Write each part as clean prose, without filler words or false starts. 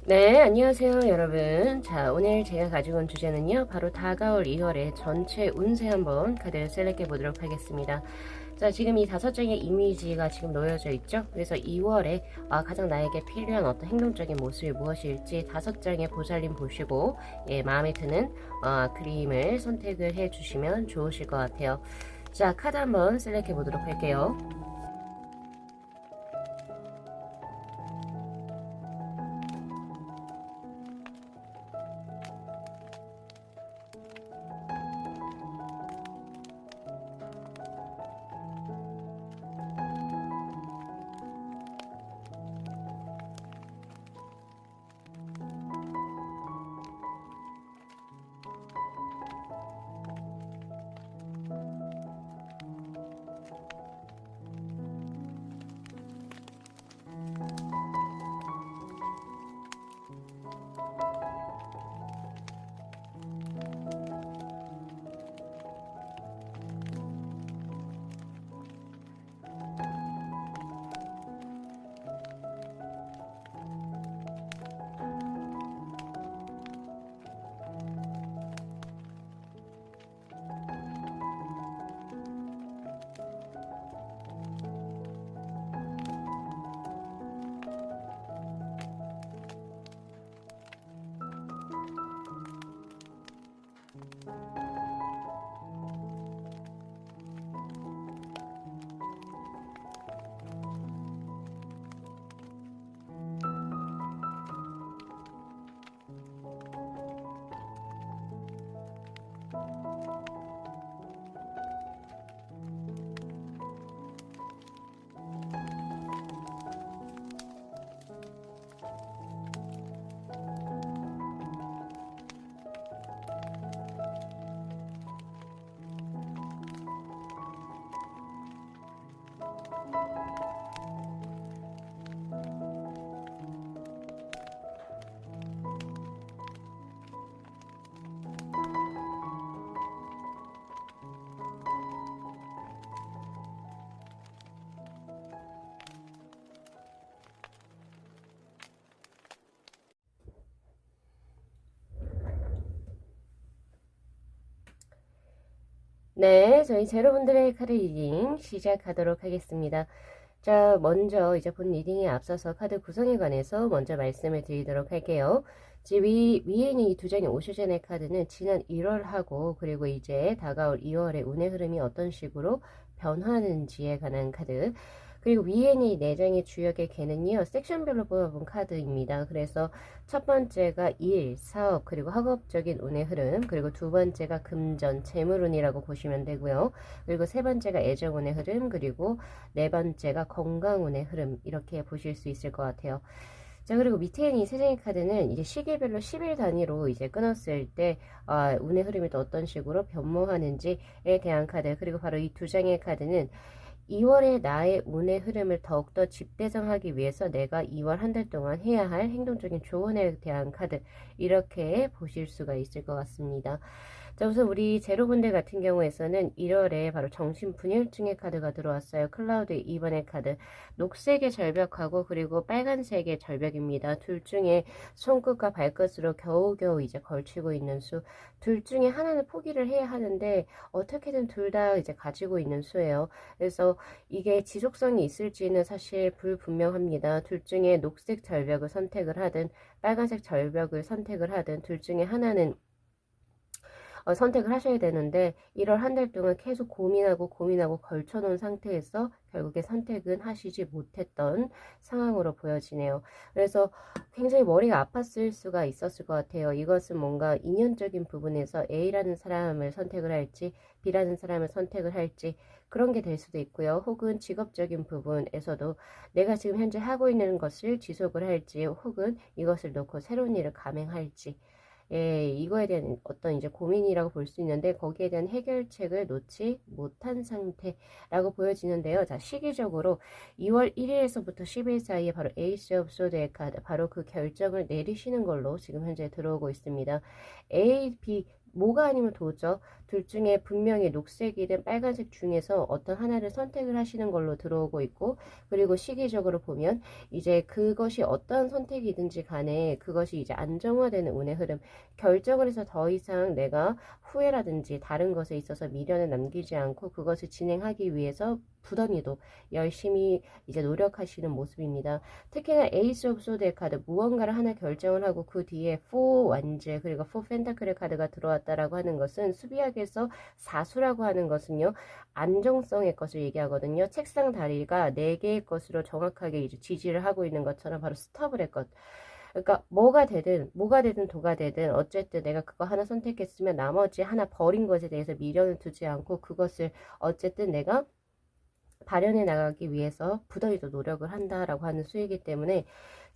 네, 안녕하세요, 여러분. 자, 오늘 제가 가지고 온 주제는요, 바로 다가올 2월의 전체 운세 한번 카드 셀렉해 보도록 하겠습니다. 자, 지금 이 5장의 이미지가 지금 놓여져 있죠? 그래서 2월에 가장 나에게 필요한 어떤 행동적인 모습이 무엇일지 5장의 보살림 보시고, 예, 마음에 드는 그림을 선택을 해 주시면 좋으실 것 같아요. 자, 카드 한번 셀렉해 보도록 할게요. 네, 저희 제로분들의 카드 리딩 시작하도록 하겠습니다. 자, 먼저 이제 본 리딩에 앞서서 카드 구성에 관해서 먼저 말씀을 드리도록 할게요. 지금 위에 있는 이 두 장의 오셔젠의 카드는 지난 1월하고 그리고 이제 다가올 2월의 운의 흐름이 어떤 식으로 변하는지에 관한 카드, 그리고 위에 있는 이 4장의 주역의 개는요, 섹션별로 뽑아본 카드입니다. 그래서 첫 번째가 일, 사업, 그리고 학업적인 운의 흐름, 그리고 두 번째가 금전, 재물운이라고 보시면 되고요. 그리고 세 번째가 애정운의 흐름, 그리고 네 번째가 건강운의 흐름, 이렇게 보실 수 있을 것 같아요. 자, 그리고 밑에 있는 이 세 장의 카드는 이제 시기별로 10일 단위로 이제 끊었을 때 운의 흐름이 또 어떤 식으로 변모하는지에 대한 카드, 그리고 바로 이 두 장의 카드는 2월에 나의 운의 흐름을 더욱더 집대성하기 위해서 내가 2월 한 달 동안 해야 할 행동적인 조언에 대한 카드, 이렇게 보실 수가 있을 것 같습니다. 자, 우선 우리 제로분들 같은 경우에서는 1월에 바로 정신분열증의 카드가 들어왔어요. 클라우드의 2번의 카드, 녹색의 절벽하고 그리고 빨간색의 절벽입니다. 둘 중에 손끝과 발끝으로 겨우겨우 이제 걸치고 있는 수, 둘 중에 하나는 포기를 해야 하는데 어떻게든 둘 다 이제 가지고 있는 수예요. 그래서 이게 지속성이 있을지는 사실 불분명합니다. 둘 중에 녹색 절벽을 선택을 하든 빨간색 절벽을 선택을 하든 둘 중에 하나는 선택을 하셔야 되는데 1월 한 달 동안 계속 고민하고 걸쳐놓은 상태에서 결국에 선택은 하시지 못했던 상황으로 보여지네요. 그래서 굉장히 머리가 아팠을 수가 있었을 것 같아요. 이것은 뭔가 인연적인 부분에서 A라는 사람을 선택을 할지 B라는 사람을 선택을 할지 그런 게 될 수도 있고요. 혹은 직업적인 부분에서도 내가 지금 현재 하고 있는 것을 지속을 할지 혹은 이것을 놓고 새로운 일을 감행할지, 예, 이거에 대한 어떤 이제 고민이라고 볼 수 있는데 거기에 대한 해결책을 놓지 못한 상태라고 보여지는데요. 자, 시기적으로 2월 1일에서부터 10일 사이에 바로 에이스 오브 소드의 카드, 바로 그 결정을 내리시는 걸로 지금 현재 들어오고 있습니다. A, B, 뭐가 아니면 도죠. 둘 중에 분명히 녹색이든 빨간색 중에서 어떤 하나를 선택을 하시는 걸로 들어오고 있고, 그리고 시기적으로 보면 이제 그것이 어떤 선택이든지 간에 그것이 이제 안정화되는 운의 흐름, 결정을 해서 더 이상 내가 후회라든지 다른 것에 있어서 미련을 남기지 않고 그것을 진행하기 위해서 부단히도 열심히 이제 노력하시는 모습입니다. 특히나 에이스 오브 소드의 카드, 무언가를 하나 결정을 하고 그 뒤에 4 완즈 그리고 4 펜타클의 카드가 들어왔다라고 하는 것은, 수비학에서 사수라고 하는 것은요, 안정성의 것을 얘기하거든요. 책상 다리가 4개의 것으로 정확하게 이제 지지를 하고 있는 것처럼 바로 스톱을 것. 그러니까 뭐가 되든 도가 되든 어쨌든 내가 그거 하나 선택했으면 나머지 하나 버린 것에 대해서 미련을 두지 않고 그것을 어쨌든 내가 발현해 나가기 위해서 부더히도 노력을 한다라고 하는 수이기 때문에,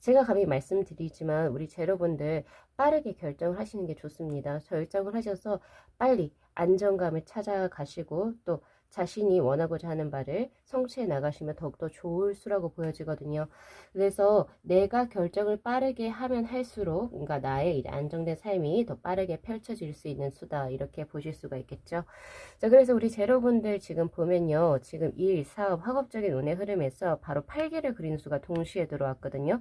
제가 감히 말씀드리지만 우리 제로분들 빠르게 결정을 하시는 게 좋습니다. 결정을 하셔서 빨리 안정감을 찾아가시고 또 자신이 원하고자 하는 바를 성취해 나가시면 더욱더 좋을 수라고 보여지거든요. 그래서 내가 결정을 빠르게 하면 할수록 그러니까 나의 이제 안정된 삶이 더 빠르게 펼쳐질 수 있는 수다, 이렇게 보실 수가 있겠죠. 자, 그래서 우리 제로분들 지금 보면요, 지금 일, 사업, 학업적인 운의 흐름에서 바로 8개를 그리는 수가 동시에 들어왔거든요.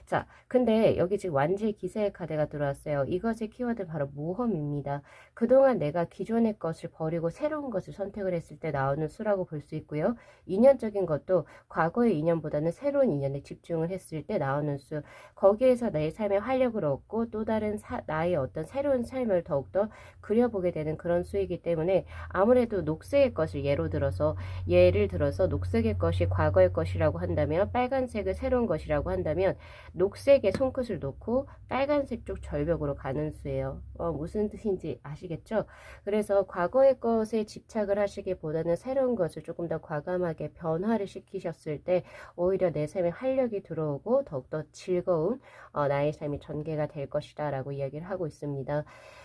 자, 근데 여기 지금 완지 기세의 카드가 들어왔어요. 이것의 키워드 바로 모험입니다. 그동안 내가 기존의 것을 버리고 새로운 것을 선택을 했을 때 나오는 수라고 볼 수 있고요. 인연적인 것도 과거의 인연보다는 새로운 인연에 집중을 했을 때 나오는 수, 거기에서 내 삶의 활력을 얻고 또 다른 나의 어떤 새로운 삶을 더욱더 그려보게 되는 그런 수이기 때문에, 아무래도 녹색의 것을 예를 들어서 녹색의 것이 과거의 것이라고 한다면, 빨간색을 새로운 것이라고 한다면 녹색에 손끝을 놓고 빨간색 쪽 절벽으로 가는 수예요. 무슨 뜻인지 아시겠죠? 그래서 과거의 것에 집착을 하시기보다는 새로운 것을 조금 더 과감하게 변화를 시키셨을 때 오히려 내 삶에 활력이 들어오고 더욱더 즐거운 나의 삶이 전개가 될 것이다 라고 이야기를 하고 있습니다.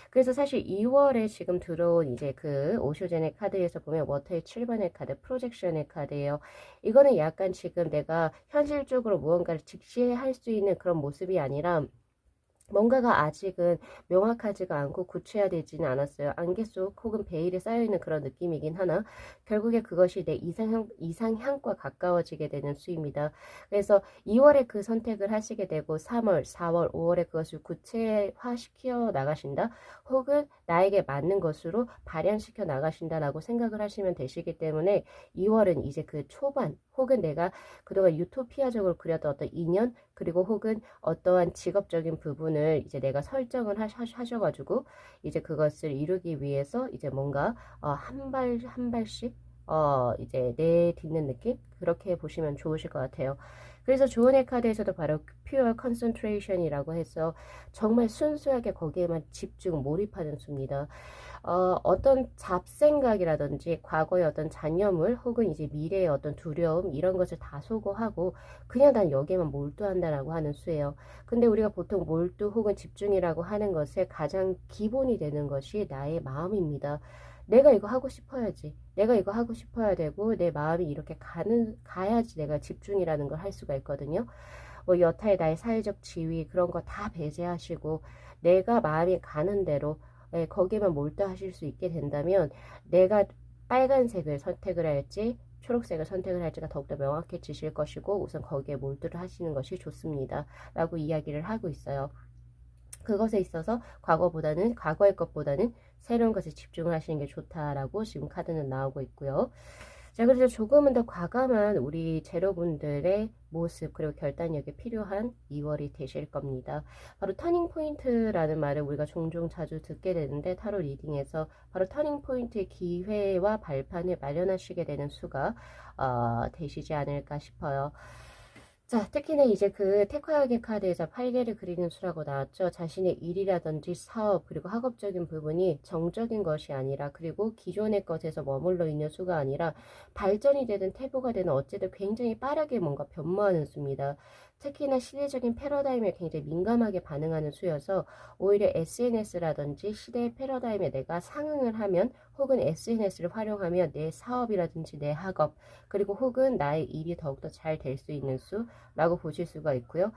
그래서 사실 2월에 지금 들어온 이제 그 오쇼젠의 카드에서 보면 워터의 7번의 카드, 프로젝션의 카드예요. 이거는 약간 지금 내가 현실적으로 무언가를 직시할 수 있는 그런 모습이 아니라 뭔가가 아직은 명확하지가 않고 구체화되지는 않았어요. 안개 속 혹은 베일에 쌓여있는 그런 느낌이긴 하나 결국에 그것이 내 이상향과 가까워지게 되는 수입니다. 그래서 2월에 그 선택을 하시게 되고 3월, 4월, 5월에 그것을 구체화시켜 나가신다. 혹은 나에게 맞는 것으로 발현시켜 나가신다라고 생각을 하시면 되시기 때문에 2월은 이제 그 초반 혹은 내가 그동안 유토피아적으로 그렸던 어떤 인연 그리고 혹은 어떠한 직업적인 부분을 이제 내가 설정을 하셔가지고 이제 그것을 이루기 위해서 이제 뭔가 한 발씩 이제 내딛는 느낌? 그렇게 보시면 좋으실 것 같아요. 그래서 조은의 카드에서도 바로 pure concentration이라고 해서 정말 순수하게 거기에만 집중 몰입하는 수입니다. 어떤 잡생각이라든지 과거의 어떤 잔여물 혹은 이제 미래의 어떤 두려움 이런 것을 다 소거하고 그냥 난 여기에만 몰두한다라고 하는 수예요. 근데 우리가 보통 몰두 혹은 집중이라고 하는 것의 가장 기본이 되는 것이 나의 마음입니다. 내가 이거 하고 싶어야지. 내가 이거 하고 싶어야 되고 내 마음이 이렇게 가야지 내가 집중이라는 걸 할 수가 있거든요. 뭐 여타의 나의 사회적 지위 그런 거 다 배제하시고 내가 마음이 가는 대로 거기에만 몰두하실 수 있게 된다면 내가 빨간색을 선택을 할지 초록색을 선택을 할지가 더욱더 명확해지실 것이고 우선 거기에 몰두를 하시는 것이 좋습니다. 라고 이야기를 하고 있어요. 그것에 있어서 과거의 것보다는 새로운 것에 집중을 하시는 게 좋다라고 지금 카드는 나오고 있고요. 자, 그래서 조금은 더 과감한 우리 제로분들의 모습 그리고 결단력이 필요한 2월이 되실 겁니다. 바로 터닝 포인트라는 말을 우리가 종종 자주 듣게 되는데 타로 리딩에서 바로 터닝 포인트의 기회와 발판을 마련하시게 되는 수가 되시지 않을까 싶어요. 자, 특히나 이제 그 테크학의 카드에서 8개를 그리는 수라고 나왔죠. 자신의 일이라든지 사업 그리고 학업적인 부분이 정적인 것이 아니라 그리고 기존의 것에서 머물러 있는 수가 아니라 발전이 되든 퇴보가 되든 어쨌든 굉장히 빠르게 뭔가 변모하는 수입니다. 특히나 시대적인 패러다임에 굉장히 민감하게 반응하는 수여서 오히려 SNS라든지 시대의 패러다임에 내가 상응을 하면 혹은 SNS를 활용하면 내 사업이라든지 내 학업 그리고 혹은 나의 일이 더욱더 잘 될 수 있는 수라고 보실 수가 있고요.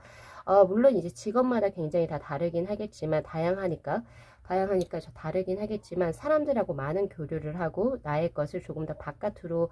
물론 이제 직업마다 굉장히 다 다르긴 하겠지만 다양하니까 다양하니까 다르긴 하겠지만 사람들하고 많은 교류를 하고 나의 것을 조금 더 바깥으로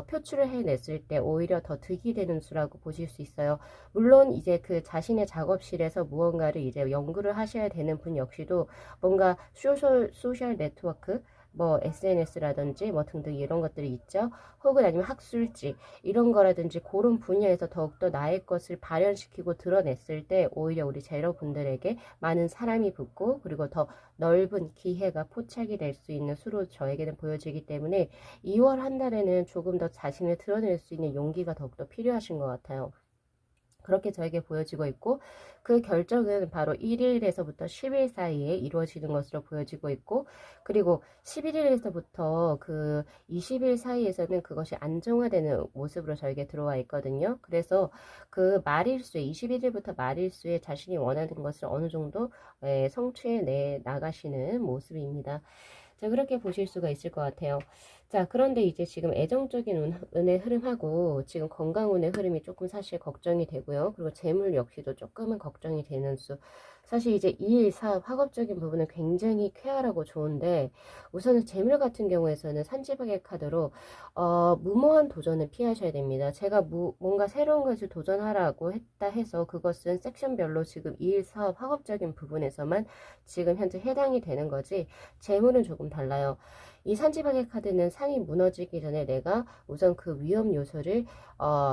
표출을 해냈을 때 오히려 더 득이 되는 수라고 보실 수 있어요. 물론 이제 그 자신의 작업실에서 무언가를 이제 연구를 하셔야 되는 분 역시도 뭔가 소셜 네트워크 뭐 SNS라든지 뭐 등등 이런 것들이 있죠. 혹은 아니면 학술지 이런 거라든지 그런 분야에서 더욱더 나의 것을 발현시키고 드러냈을 때 오히려 우리 제로분들에게 많은 사람이 붙고 그리고 더 넓은 기회가 포착이 될 수 있는 수로 저에게는 보여지기 때문에 2월 한 달에는 조금 더 자신을 드러낼 수 있는 용기가 더욱더 필요하신 것 같아요. 그렇게 저에게 보여지고 있고 그 결정은 바로 1일에서부터 10일 사이에 이루어지는 것으로 보여지고 있고 그리고 11일에서부터 그 20일 사이에서는 그것이 안정화되는 모습으로 저에게 들어와 있거든요. 그래서 그 말일수에 21일부터 말일수에 자신이 원하는 것을 어느 정도 성취해 나가시는 모습입니다. 자, 그렇게 보실 수가 있을 것 같아요. 자, 그런데 이제 지금 애정적인 운의 흐름하고 지금 건강운의 흐름이 조금 사실 걱정이 되고요. 그리고 재물 역시도 조금은 걱정이 되는 수. 사실 이제 일, 사업, 학업적인 부분은 굉장히 쾌활하고 좋은데 우선은 재물 같은 경우에서는 산지박의 카드로 무모한 도전을 피하셔야 됩니다. 제가 뭔가 새로운 것을 도전하라고 했다 해서 그것은 섹션별로 지금 일, 사업, 학업적인 부분에서만 지금 현재 해당이 되는 거지 재물은 조금 달라요. 이 산지박의 카드는 상이 무너지기 전에 내가 우선 그 위험 요소를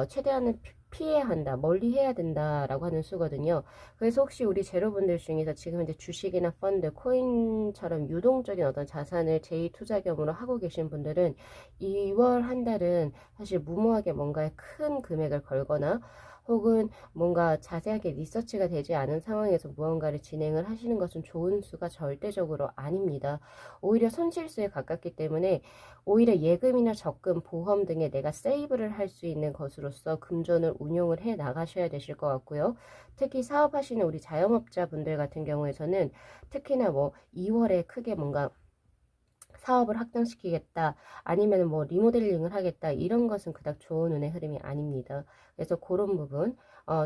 최대한은 피해야 한다, 멀리 해야 된다라고 하는 수거든요. 그래서 혹시 우리 제로분들 중에서 지금 현재 주식이나 펀드, 코인처럼 유동적인 어떤 자산을 제2투자금으로 하고 계신 분들은 2월 한 달은 사실 무모하게 뭔가에 큰 금액을 걸거나 혹은 뭔가 자세하게 리서치가 되지 않은 상황에서 무언가를 진행을 하시는 것은 좋은 수가 절대적으로 아닙니다. 오히려 손실수에 가깝기 때문에 오히려 예금이나 적금, 보험 등에 내가 세이브를 할 수 있는 것으로서 금전을 운용을 해 나가셔야 되실 것 같고요. 특히 사업하시는 우리 자영업자분들 같은 경우에서는 특히나 뭐 2월에 크게 뭔가 사업을 확장시키겠다 아니면 뭐 리모델링을 하겠다 이런 것은 그닥 좋은 운의 흐름이 아닙니다. 그래서 그런 부분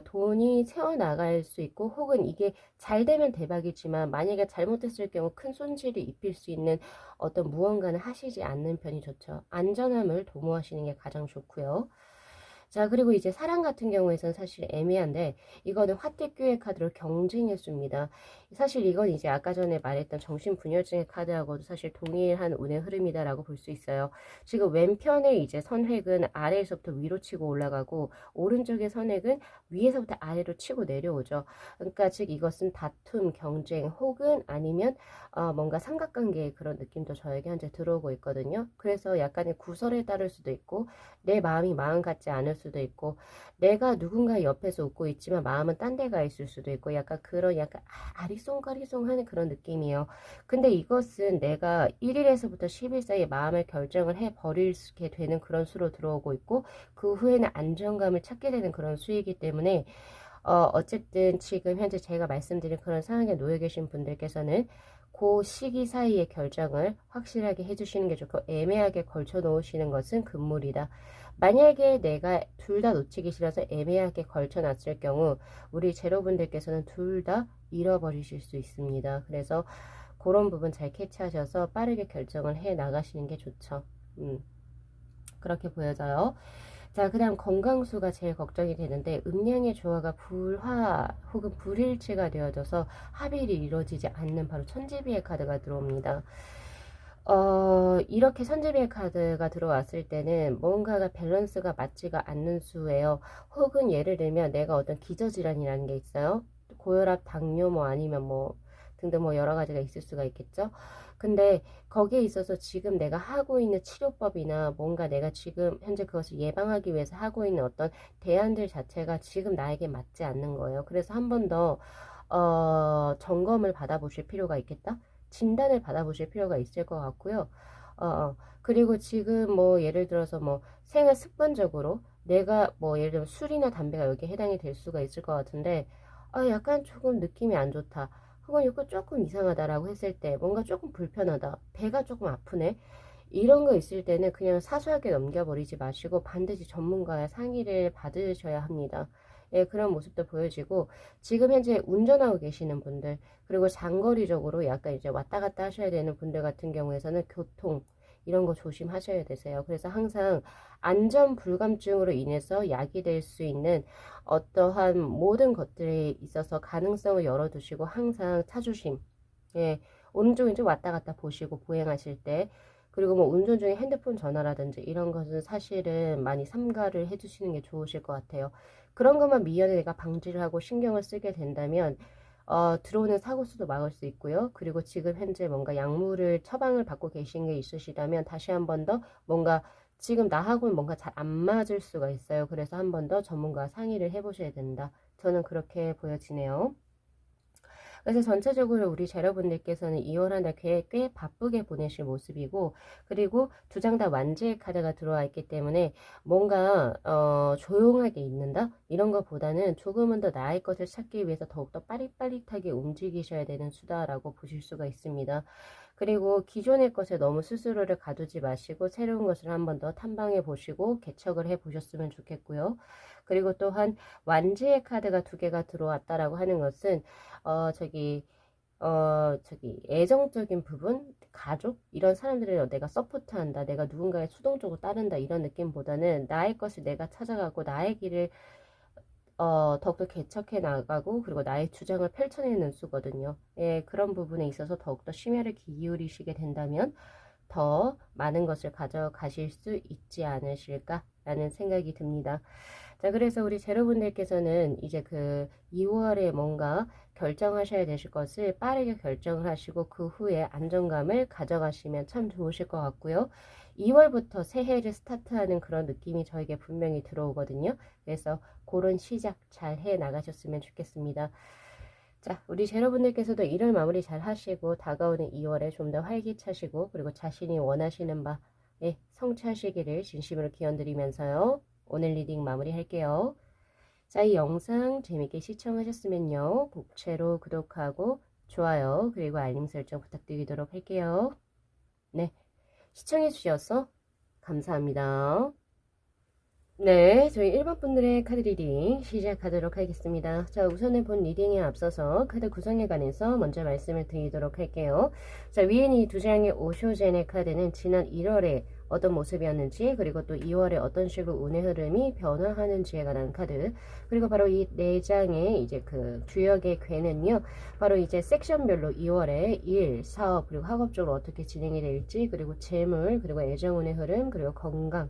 돈이 새어나갈 수 있고 혹은 이게 잘 되면 대박이지만 만약에 잘못했을 경우 큰 손실이 입힐 수 있는 어떤 무언가는 하시지 않는 편이 좋죠. 안전함을 도모하시는 게 가장 좋고요. 자, 그리고 이제 사랑 같은 경우에는 사실 애매한데 이거는 화택교의 카드로 경쟁의 수입니다. 사실 이건 이제 아까 전에 말했던 정신분열증의 카드하고도 사실 동일한 운의 흐름이다라고 볼 수 있어요. 지금 왼편의 이제 선획은 아래에서부터 위로 치고 올라가고 오른쪽의 선획은 위에서부터 아래로 치고 내려오죠. 그러니까 즉 이것은 다툼, 경쟁 혹은 아니면 뭔가 삼각관계의 그런 느낌도 저에게 현재 들어오고 있거든요. 그래서 약간의 구설에 따를 수도 있고 내 마음이 마음 같지 않을 수도 있고 내가 누군가 옆에서 웃고 있지만 마음은 딴 데가 있을 수도 있고 약간 그런 약간 아리송가리송하는 그런 느낌이에요. 근데 이것은 내가 1일에서부터 10일 사이에 마음을 결정을 해 버리게 되는 그런 수로 들어오고 있고 그 후에는 안정감을 찾게 되는 그런 수이기 때문에 어쨌든 지금 현재 제가 말씀드린 그런 상황에 놓여 계신 분들께서는 그 시기 사이의 결정을 확실하게 해주시는 게 좋고 애매하게 걸쳐 놓으시는 것은 금물이다. 만약에 내가 둘 다 놓치기 싫어서 애매하게 걸쳐 놨을 경우 우리 제로분들께서는 둘 다 잃어버리실 수 있습니다. 그래서 그런 부분 잘 캐치하셔서 빠르게 결정을 해 나가시는 게 좋죠. 그렇게 보여져요. 자, 그 다음 건강수가 제일 걱정이 되는데 음양의 조화가 불화 혹은 불일치가 되어져서 합일이 이루어지지 않는 바로 천지비의 카드가 들어옵니다. 이렇게 천지비의 카드가 들어왔을 때는 뭔가가 밸런스가 맞지가 않는 수예요. 혹은 예를 들면 내가 어떤 기저질환이라는 게 있어요. 고혈압, 당뇨 뭐 아니면 뭐 등등 뭐 여러 가지가 있을 수가 있겠죠. 근데 거기에 있어서 지금 내가 하고 있는 치료법이나 뭔가 내가 지금 현재 그것을 예방하기 위해서 하고 있는 어떤 대안들 자체가 지금 나에게 맞지 않는 거예요. 그래서 한 번 더 점검을 받아보실 필요가 있겠다. 진단을 받아보실 필요가 있을 것 같고요. 그리고 지금 뭐 예를 들어서 뭐 생활 습관적으로 내가 뭐 예를 들면 술이나 담배가 여기에 해당이 될 수가 있을 것 같은데 약간 조금 느낌이 안 좋다. 혹은 이거 조금 이상하다라고 했을 때 뭔가 조금 불편하다. 배가 조금 아프네. 이런 거 있을 때는 그냥 사소하게 넘겨버리지 마시고 반드시 전문가의 상의를 받으셔야 합니다. 예, 그런 모습도 보여지고, 지금 현재 운전하고 계시는 분들, 그리고 장거리적으로 약간 이제 왔다 갔다 하셔야 되는 분들 같은 경우에서는 교통, 이런 거 조심하셔야 되세요. 그래서 항상 안전 불감증으로 인해서 야기될 수 있는 어떠한 모든 것들에 있어서 가능성을 열어두시고 항상 차조심, 예, 오른쪽 왼쪽 왔다 갔다 보시고 보행하실 때, 그리고 뭐 운전 중에 핸드폰 전화라든지 이런 것은 사실은 많이 삼가를 해주시는 게 좋으실 것 같아요. 그런 것만 미연에 내가 방지를 하고 신경을 쓰게 된다면 들어오는 사고 수도 막을 수 있고요. 그리고 지금 현재 뭔가 약물을 처방을 받고 계신 게 있으시다면 다시 한 번 더 뭔가 지금 나하고는 뭔가 잘 안 맞을 수가 있어요. 그래서 한 번 더 전문가와 상의를 해보셔야 된다. 저는 그렇게 보여지네요. 그래서 전체적으로 우리 자녀분들께서는 2월 한 달 꽤 바쁘게 보내실 모습이고, 그리고 두 장 다 완제의 카드가 들어와 있기 때문에 뭔가 조용하게 있는다? 이런 것보다는 조금은 더 나의 것을 찾기 위해서 더욱더 빠릿빠릿하게 움직이셔야 되는 수다라고 보실 수가 있습니다. 그리고 기존의 것에 너무 스스로를 가두지 마시고 새로운 것을 한 번 더 탐방해 보시고 개척을 해 보셨으면 좋겠고요. 그리고 또한 완지의 카드가 두 개가 들어왔다라고 하는 것은 저기 애정적인 부분, 가족 이런 나사람들을 내가 서포트한다, 내가 누군가의 수동적으로 따른다 이런 느낌보다는 나의 것을 내가 찾아가고 나의 길을 더욱더 개척해 나가고 그리고 나의 주장을 펼쳐내는 수거든요. 예, 그런 부분에 있어서 더욱더 심혈을 기울이시게 된다면 더 많은 것을 가져가실 수 있지 않으실까라는 생각이 듭니다. 자, 그래서 우리 제로분들께서는 이제 그 2월에 뭔가 결정하셔야 되실 것을 빠르게 결정을 하시고 그 후에 안정감을 가져가시면 참 좋으실 것 같고요. 2월부터 새해를 스타트하는 그런 느낌이 저에게 분명히 들어오거든요. 그래서 그런 시작 잘 해 나가셨으면 좋겠습니다. 자, 우리 제로분들께서도 1월 마무리 잘 하시고 다가오는 2월에 좀 더 활기차시고 그리고 자신이 원하시는 바에 성취하시기를 진심으로 기원드리면서요. 오늘 리딩 마무리 할게요. 자, 이 영상 재밌게 시청하셨으면요. 복채로 구독하고 좋아요 그리고 알림 설정 부탁드리도록 할게요. 네, 시청해 주셔서 감사합니다. 네, 저희 1번 분들의 카드 리딩 시작하도록 하겠습니다. 자, 우선은 본 리딩에 앞서서 카드 구성에 관해서 먼저 말씀을 드리도록 할게요. 자, 위엔 이 두 장의 오쇼젠의 카드는 지난 1월에 어떤 모습이었는지, 그리고 또 2월에 어떤 식으로 운의 흐름이 변화하는지에 관한 카드, 그리고 바로 이 네 장의 이제 그 주역의 괴는요, 바로 이제 섹션별로 2월에 일, 사업, 그리고 학업 쪽으로 어떻게 진행이 될지, 그리고 재물, 그리고 애정 운의 흐름, 그리고 건강,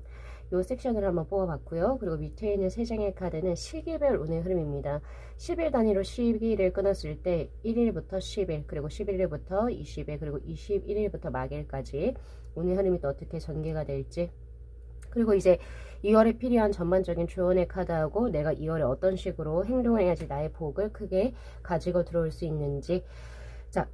요 섹션을 한번 뽑아봤고요. 그리고 밑에 있는 세 장의 카드는 시기별 운의 흐름입니다. 10일 단위로 시기를 끊었을 때 1일부터 10일, 그리고 11일부터 20일, 그리고 21일부터 막일까지 운의 흐름이 또 어떻게 전개가 될지, 그리고 이제 2월에 필요한 전반적인 조언의 카드하고 내가 2월에 어떤 식으로 행동을 해야지 나의 복을 크게 가지고 들어올 수 있는지, 자,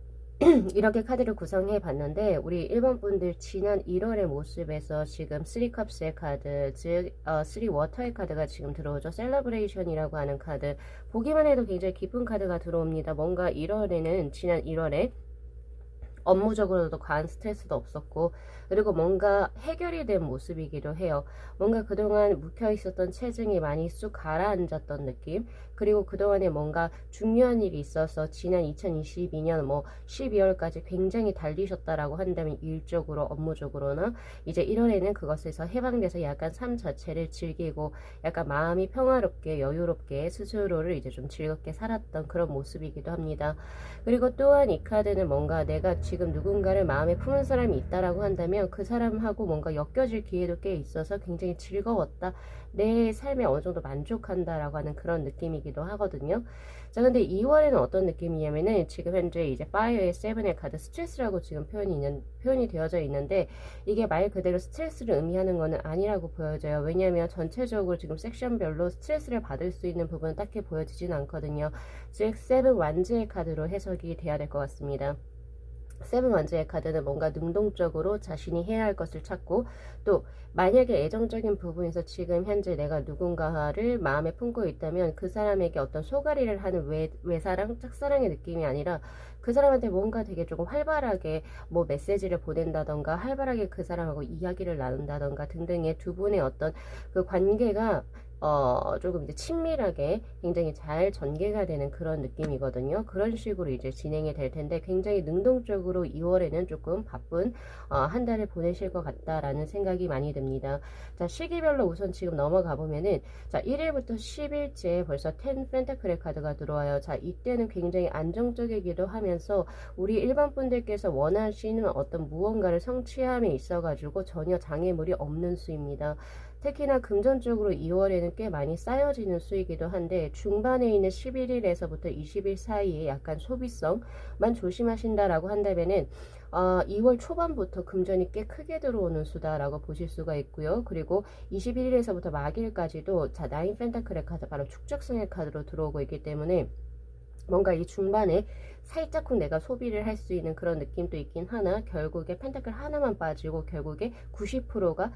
이렇게 카드를 구성해 봤는데 우리 1번 분들 지난 1월의 모습에서 지금 3컵스의 카드, 즉 3워터의 카드가 지금 들어오죠. 셀러브레이션이라고 하는 카드, 보기만 해도 굉장히 기쁜 카드가 들어옵니다. 뭔가 1월에는 지난 1월에 업무적으로도 과한 스트레스도 없었고, 그리고 뭔가 해결이 된 모습이기도 해요. 뭔가 그동안 묵혀 있었던 체증이 많이 쑥 가라앉았던 느낌, 그리고 그동안에 뭔가 중요한 일이 있어서 지난 2022년 뭐 12월까지 굉장히 달리셨다라고 한다면 일적으로 업무적으로나 이제 1월에는 그것에서 해방돼서 약간 삶 자체를 즐기고 약간 마음이 평화롭게 여유롭게 스스로를 이제 좀 즐겁게 살았던 그런 모습이기도 합니다. 그리고 또한 이 카드는 뭔가 내가 지금 누군가를 마음에 품은 사람이 있다라고 한다면 그 사람하고 뭔가 엮여질 기회도 꽤 있어서 굉장히 즐거웠다, 내 삶에 어느 정도 만족한다라고 하는 그런 느낌이기도 하거든요. 자, 근데 2월에는 어떤 느낌이냐면은 지금 현재 이제 파이어의 세븐의 카드 스트레스라고 지금 표현이 되어져 있는데, 이게 말 그대로 스트레스를 의미하는 거는 아니라고 보여져요. 왜냐하면 전체적으로 지금 섹션별로 스트레스를 받을 수 있는 부분은 딱히 보여지진 않거든요. 즉 세븐 완즈의 카드로 해석이 돼야 될 것 같습니다. 세븐 완즈의 카드는 뭔가 능동적으로 자신이 해야 할 것을 찾고, 또 만약에 애정적인 부분에서 지금 현재 내가 누군가를 마음에 품고 있다면 그 사람에게 어떤 소가리를 하는 외사랑 짝사랑의 느낌이 아니라 그 사람한테 뭔가 되게 조금 활발하게 뭐 메시지를 보낸다던가 활발하게 그 사람하고 이야기를 나눈다던가 등등의 두 분의 어떤 그 관계가 조금 이제 친밀하게 굉장히 잘 전개가 되는 그런 느낌이거든요. 그런 식으로 이제 진행이 될 텐데 굉장히 능동적으로 2월에는 조금 바쁜 한 달을 보내실 것 같다라는 생각이 많이 듭니다. 자, 시기별로 우선 지금 넘어가 보면은 자, 1일부터 10일째 벌써 10 펜타클의 카드가 들어와요. 자, 이때는 굉장히 안정적이기도 하면서 우리 일반 분들께서 원하시는 어떤 무언가를 성취함에 있어가지고 전혀 장애물이 없는 수입니다. 특히나 금전적으로 2월에는 꽤 많이 쌓여지는 수이기도 한데 중반에 있는 11일에서부터 20일 사이에 약간 소비성만 조심하신다라고 한다면은 2월 초반부터 금전이 꽤 크게 들어오는 수다라고 보실 수가 있고요. 그리고 21일에서부터 막일까지도 자, 9 펜타클의 카드 바로 축적성의 카드로 들어오고 있기 때문에 뭔가 이 중반에 살짝쿵 내가 소비를 할 수 있는 그런 느낌도 있긴 하나 결국에 펜타클 하나만 빠지고 결국에 90%가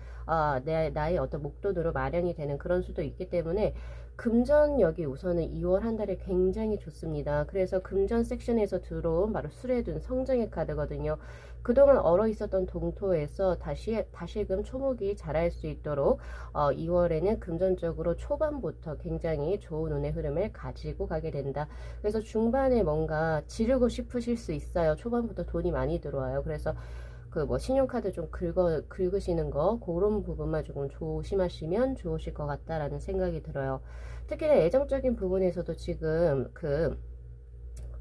나의 어떤 목돈으로 마련이 되는 그런 수도 있기 때문에 금전력이 우선은 2월 한 달에 굉장히 좋습니다. 그래서 금전 섹션에서 들어온 바로 수레둔 성장의 카드거든요. 그동안 얼어 있었던 동토에서 다시금 초목이 자랄 수 있도록 2월에는 금전적으로 초반부터 굉장히 좋은 운의 흐름을 가지고 가게 된다. 그래서 중반에 뭔가 지르고 싶으실 수 있어요. 초반부터 돈이 많이 들어와요. 그래서 그 뭐 신용카드 좀 긁으시는 거 그런 부분만 조금 조심하시면 좋으실 것 같다라는 생각이 들어요. 특히나 애정적인 부분에서도 지금 그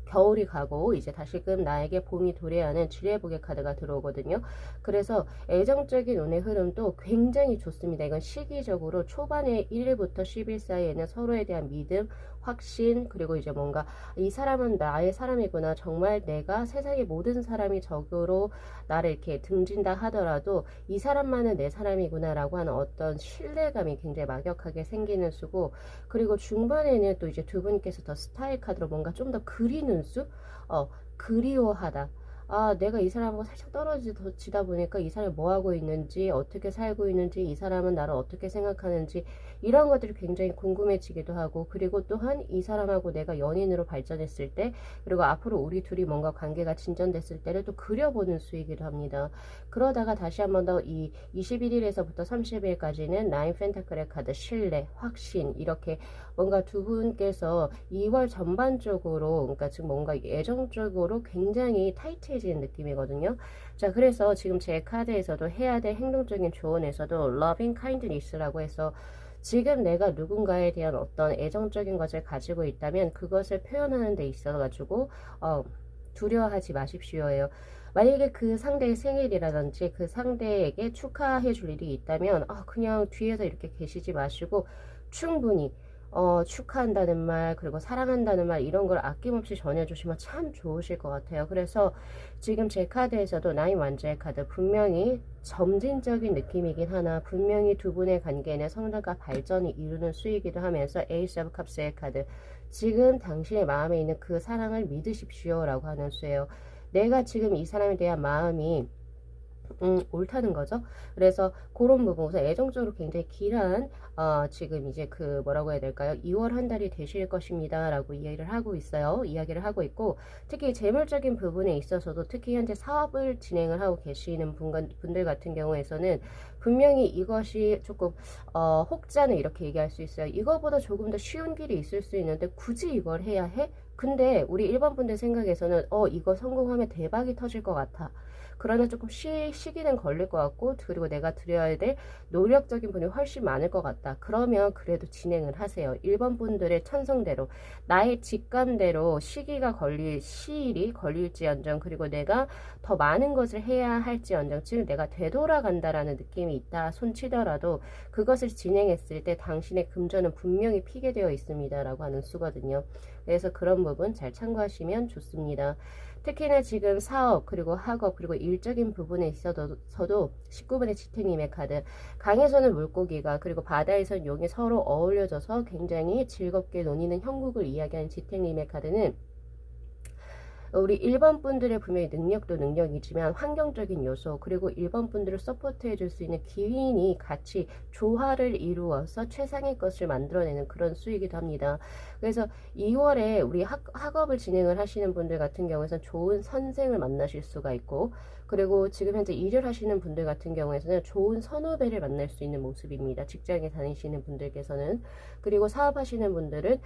겨울이 가고 이제 다시금 나에게 봄이 도래하는 지뢰복의 카드가 들어오거든요. 그래서 애정적인 운의 흐름도 굉장히 좋습니다. 이건 시기적으로 초반에 1일부터 10일 사이에는 서로에 대한 믿음, 확신, 그리고 이제 뭔가 이 사람은 나의 사람이구나. 정말 내가 세상의 모든 사람이 적으로 나를 이렇게 등진다 하더라도 이 사람만은 내 사람이구나 라고 하는 어떤 신뢰감이 굉장히 막역하게 생기는 수고, 그리고 중반에는 또 이제 두 분께서 더 스타일 카드로 뭔가 좀 더 그리는 수? 그리워하다. 내가 이 사람하고 살짝 떨어지다 보니까 이 사람이 뭐 하고 있는지, 어떻게 살고 있는지, 이 사람은 나를 어떻게 생각하는지, 이런 것들이 굉장히 궁금해지기도 하고, 그리고 또한 이 사람하고 내가 연인으로 발전했을 때, 그리고 앞으로 우리 둘이 뭔가 관계가 진전됐을 때를 또 그려보는 수이기도 합니다. 그러다가 다시 한 번 더 이 21일에서부터 30일까지는 9 펜타클의 카드, 신뢰, 확신, 이렇게 뭔가 두 분께서 2월 전반적으로, 그러니까 지금 뭔가 애정적으로 굉장히 타이트해지는 느낌이거든요. 자, 그래서 지금 제 카드에서도 해야 될 행동적인 조언에서도 loving kindness라고 해서 지금 내가 누군가에 대한 어떤 애정적인 것을 가지고 있다면 그것을 표현하는 데 있어 가지고 두려워하지 마십시오예요. 만약에 그 상대의 생일이라든지 그 상대에게 축하해 줄 일이 있다면 그냥 뒤에서 이렇게 계시지 마시고 충분히 축하한다는 말, 그리고 사랑한다는 말, 이런 걸 아낌없이 전해주시면 참 좋으실 것 같아요. 그래서 지금 제 카드에서도 나인 완자의 카드, 분명히 점진적인 느낌이긴 하나 분명히 두 분의 관계는 성장과 발전이 이루는 수이기도 하면서 에이스 오브 컵스의 카드, 지금 당신의 마음에 있는 그 사랑을 믿으십시오 라고 하는 수예요. 내가 지금 이 사람에 대한 마음이 옳다는 거죠. 그래서 그런 부분, 우선 애정적으로 굉장히 길한 지금 이제 그 뭐라고 해야 될까요? 2월 한 달이 되실 것입니다 라고 이야기를 하고 있고, 특히 재물적인 부분에 있어서도 특히 현재 사업을 진행을 하고 계시는 분들 같은 경우에서는 분명히 이것이 조금 혹자는 이렇게 얘기할 수 있어요. 이거보다 조금 더 쉬운 길이 있을 수 있는데 굳이 이걸 해야 해? 근데 우리 일반 분들 생각에서는 이거 성공하면 대박이 터질 것 같아. 그러나 조금 시기는 걸릴 것 같고, 그리고 내가 드려야 될 노력적인 분이 훨씬 많을 것 같다. 그러면 그래도 진행을 하세요. 일반 분들의 천성대로, 나의 직감대로 시일이 걸릴지언정, 그리고 내가 더 많은 것을 해야 할지언정, 즉 내가 되돌아간다라는 느낌이 있다 손치더라도 그것을 진행했을 때 당신의 금전은 분명히 피게 되어 있습니다 라고 하는 수거든요. 그래서 그런 부분 잘 참고하시면 좋습니다. 특히나 지금 사업, 그리고 학업, 그리고 일적인 부분에 있어서도 19번의 지탱님의 카드, 강에서는 물고기가, 그리고 바다에서는 용이 서로 어울려져서 굉장히 즐겁게 논의는 형국을 이야기하는 지탱님의 카드는 우리 1번 분들의 분명히 능력도 능력이지만 환경적인 요소 그리고 1번 분들을 서포트해 줄 수 있는 기인이 같이 조화를 이루어서 최상의 것을 만들어내는 그런 수이기도 합니다. 그래서 2월에 우리 학업을 진행을 하시는 분들 같은 경우에는 좋은 선생을 만나실 수가 있고, 그리고 지금 현재 일을 하시는 분들 같은 경우에는 좋은 선후배를 만날 수 있는 모습입니다. 직장에 다니시는 분들께서는. 그리고 사업하시는 분들은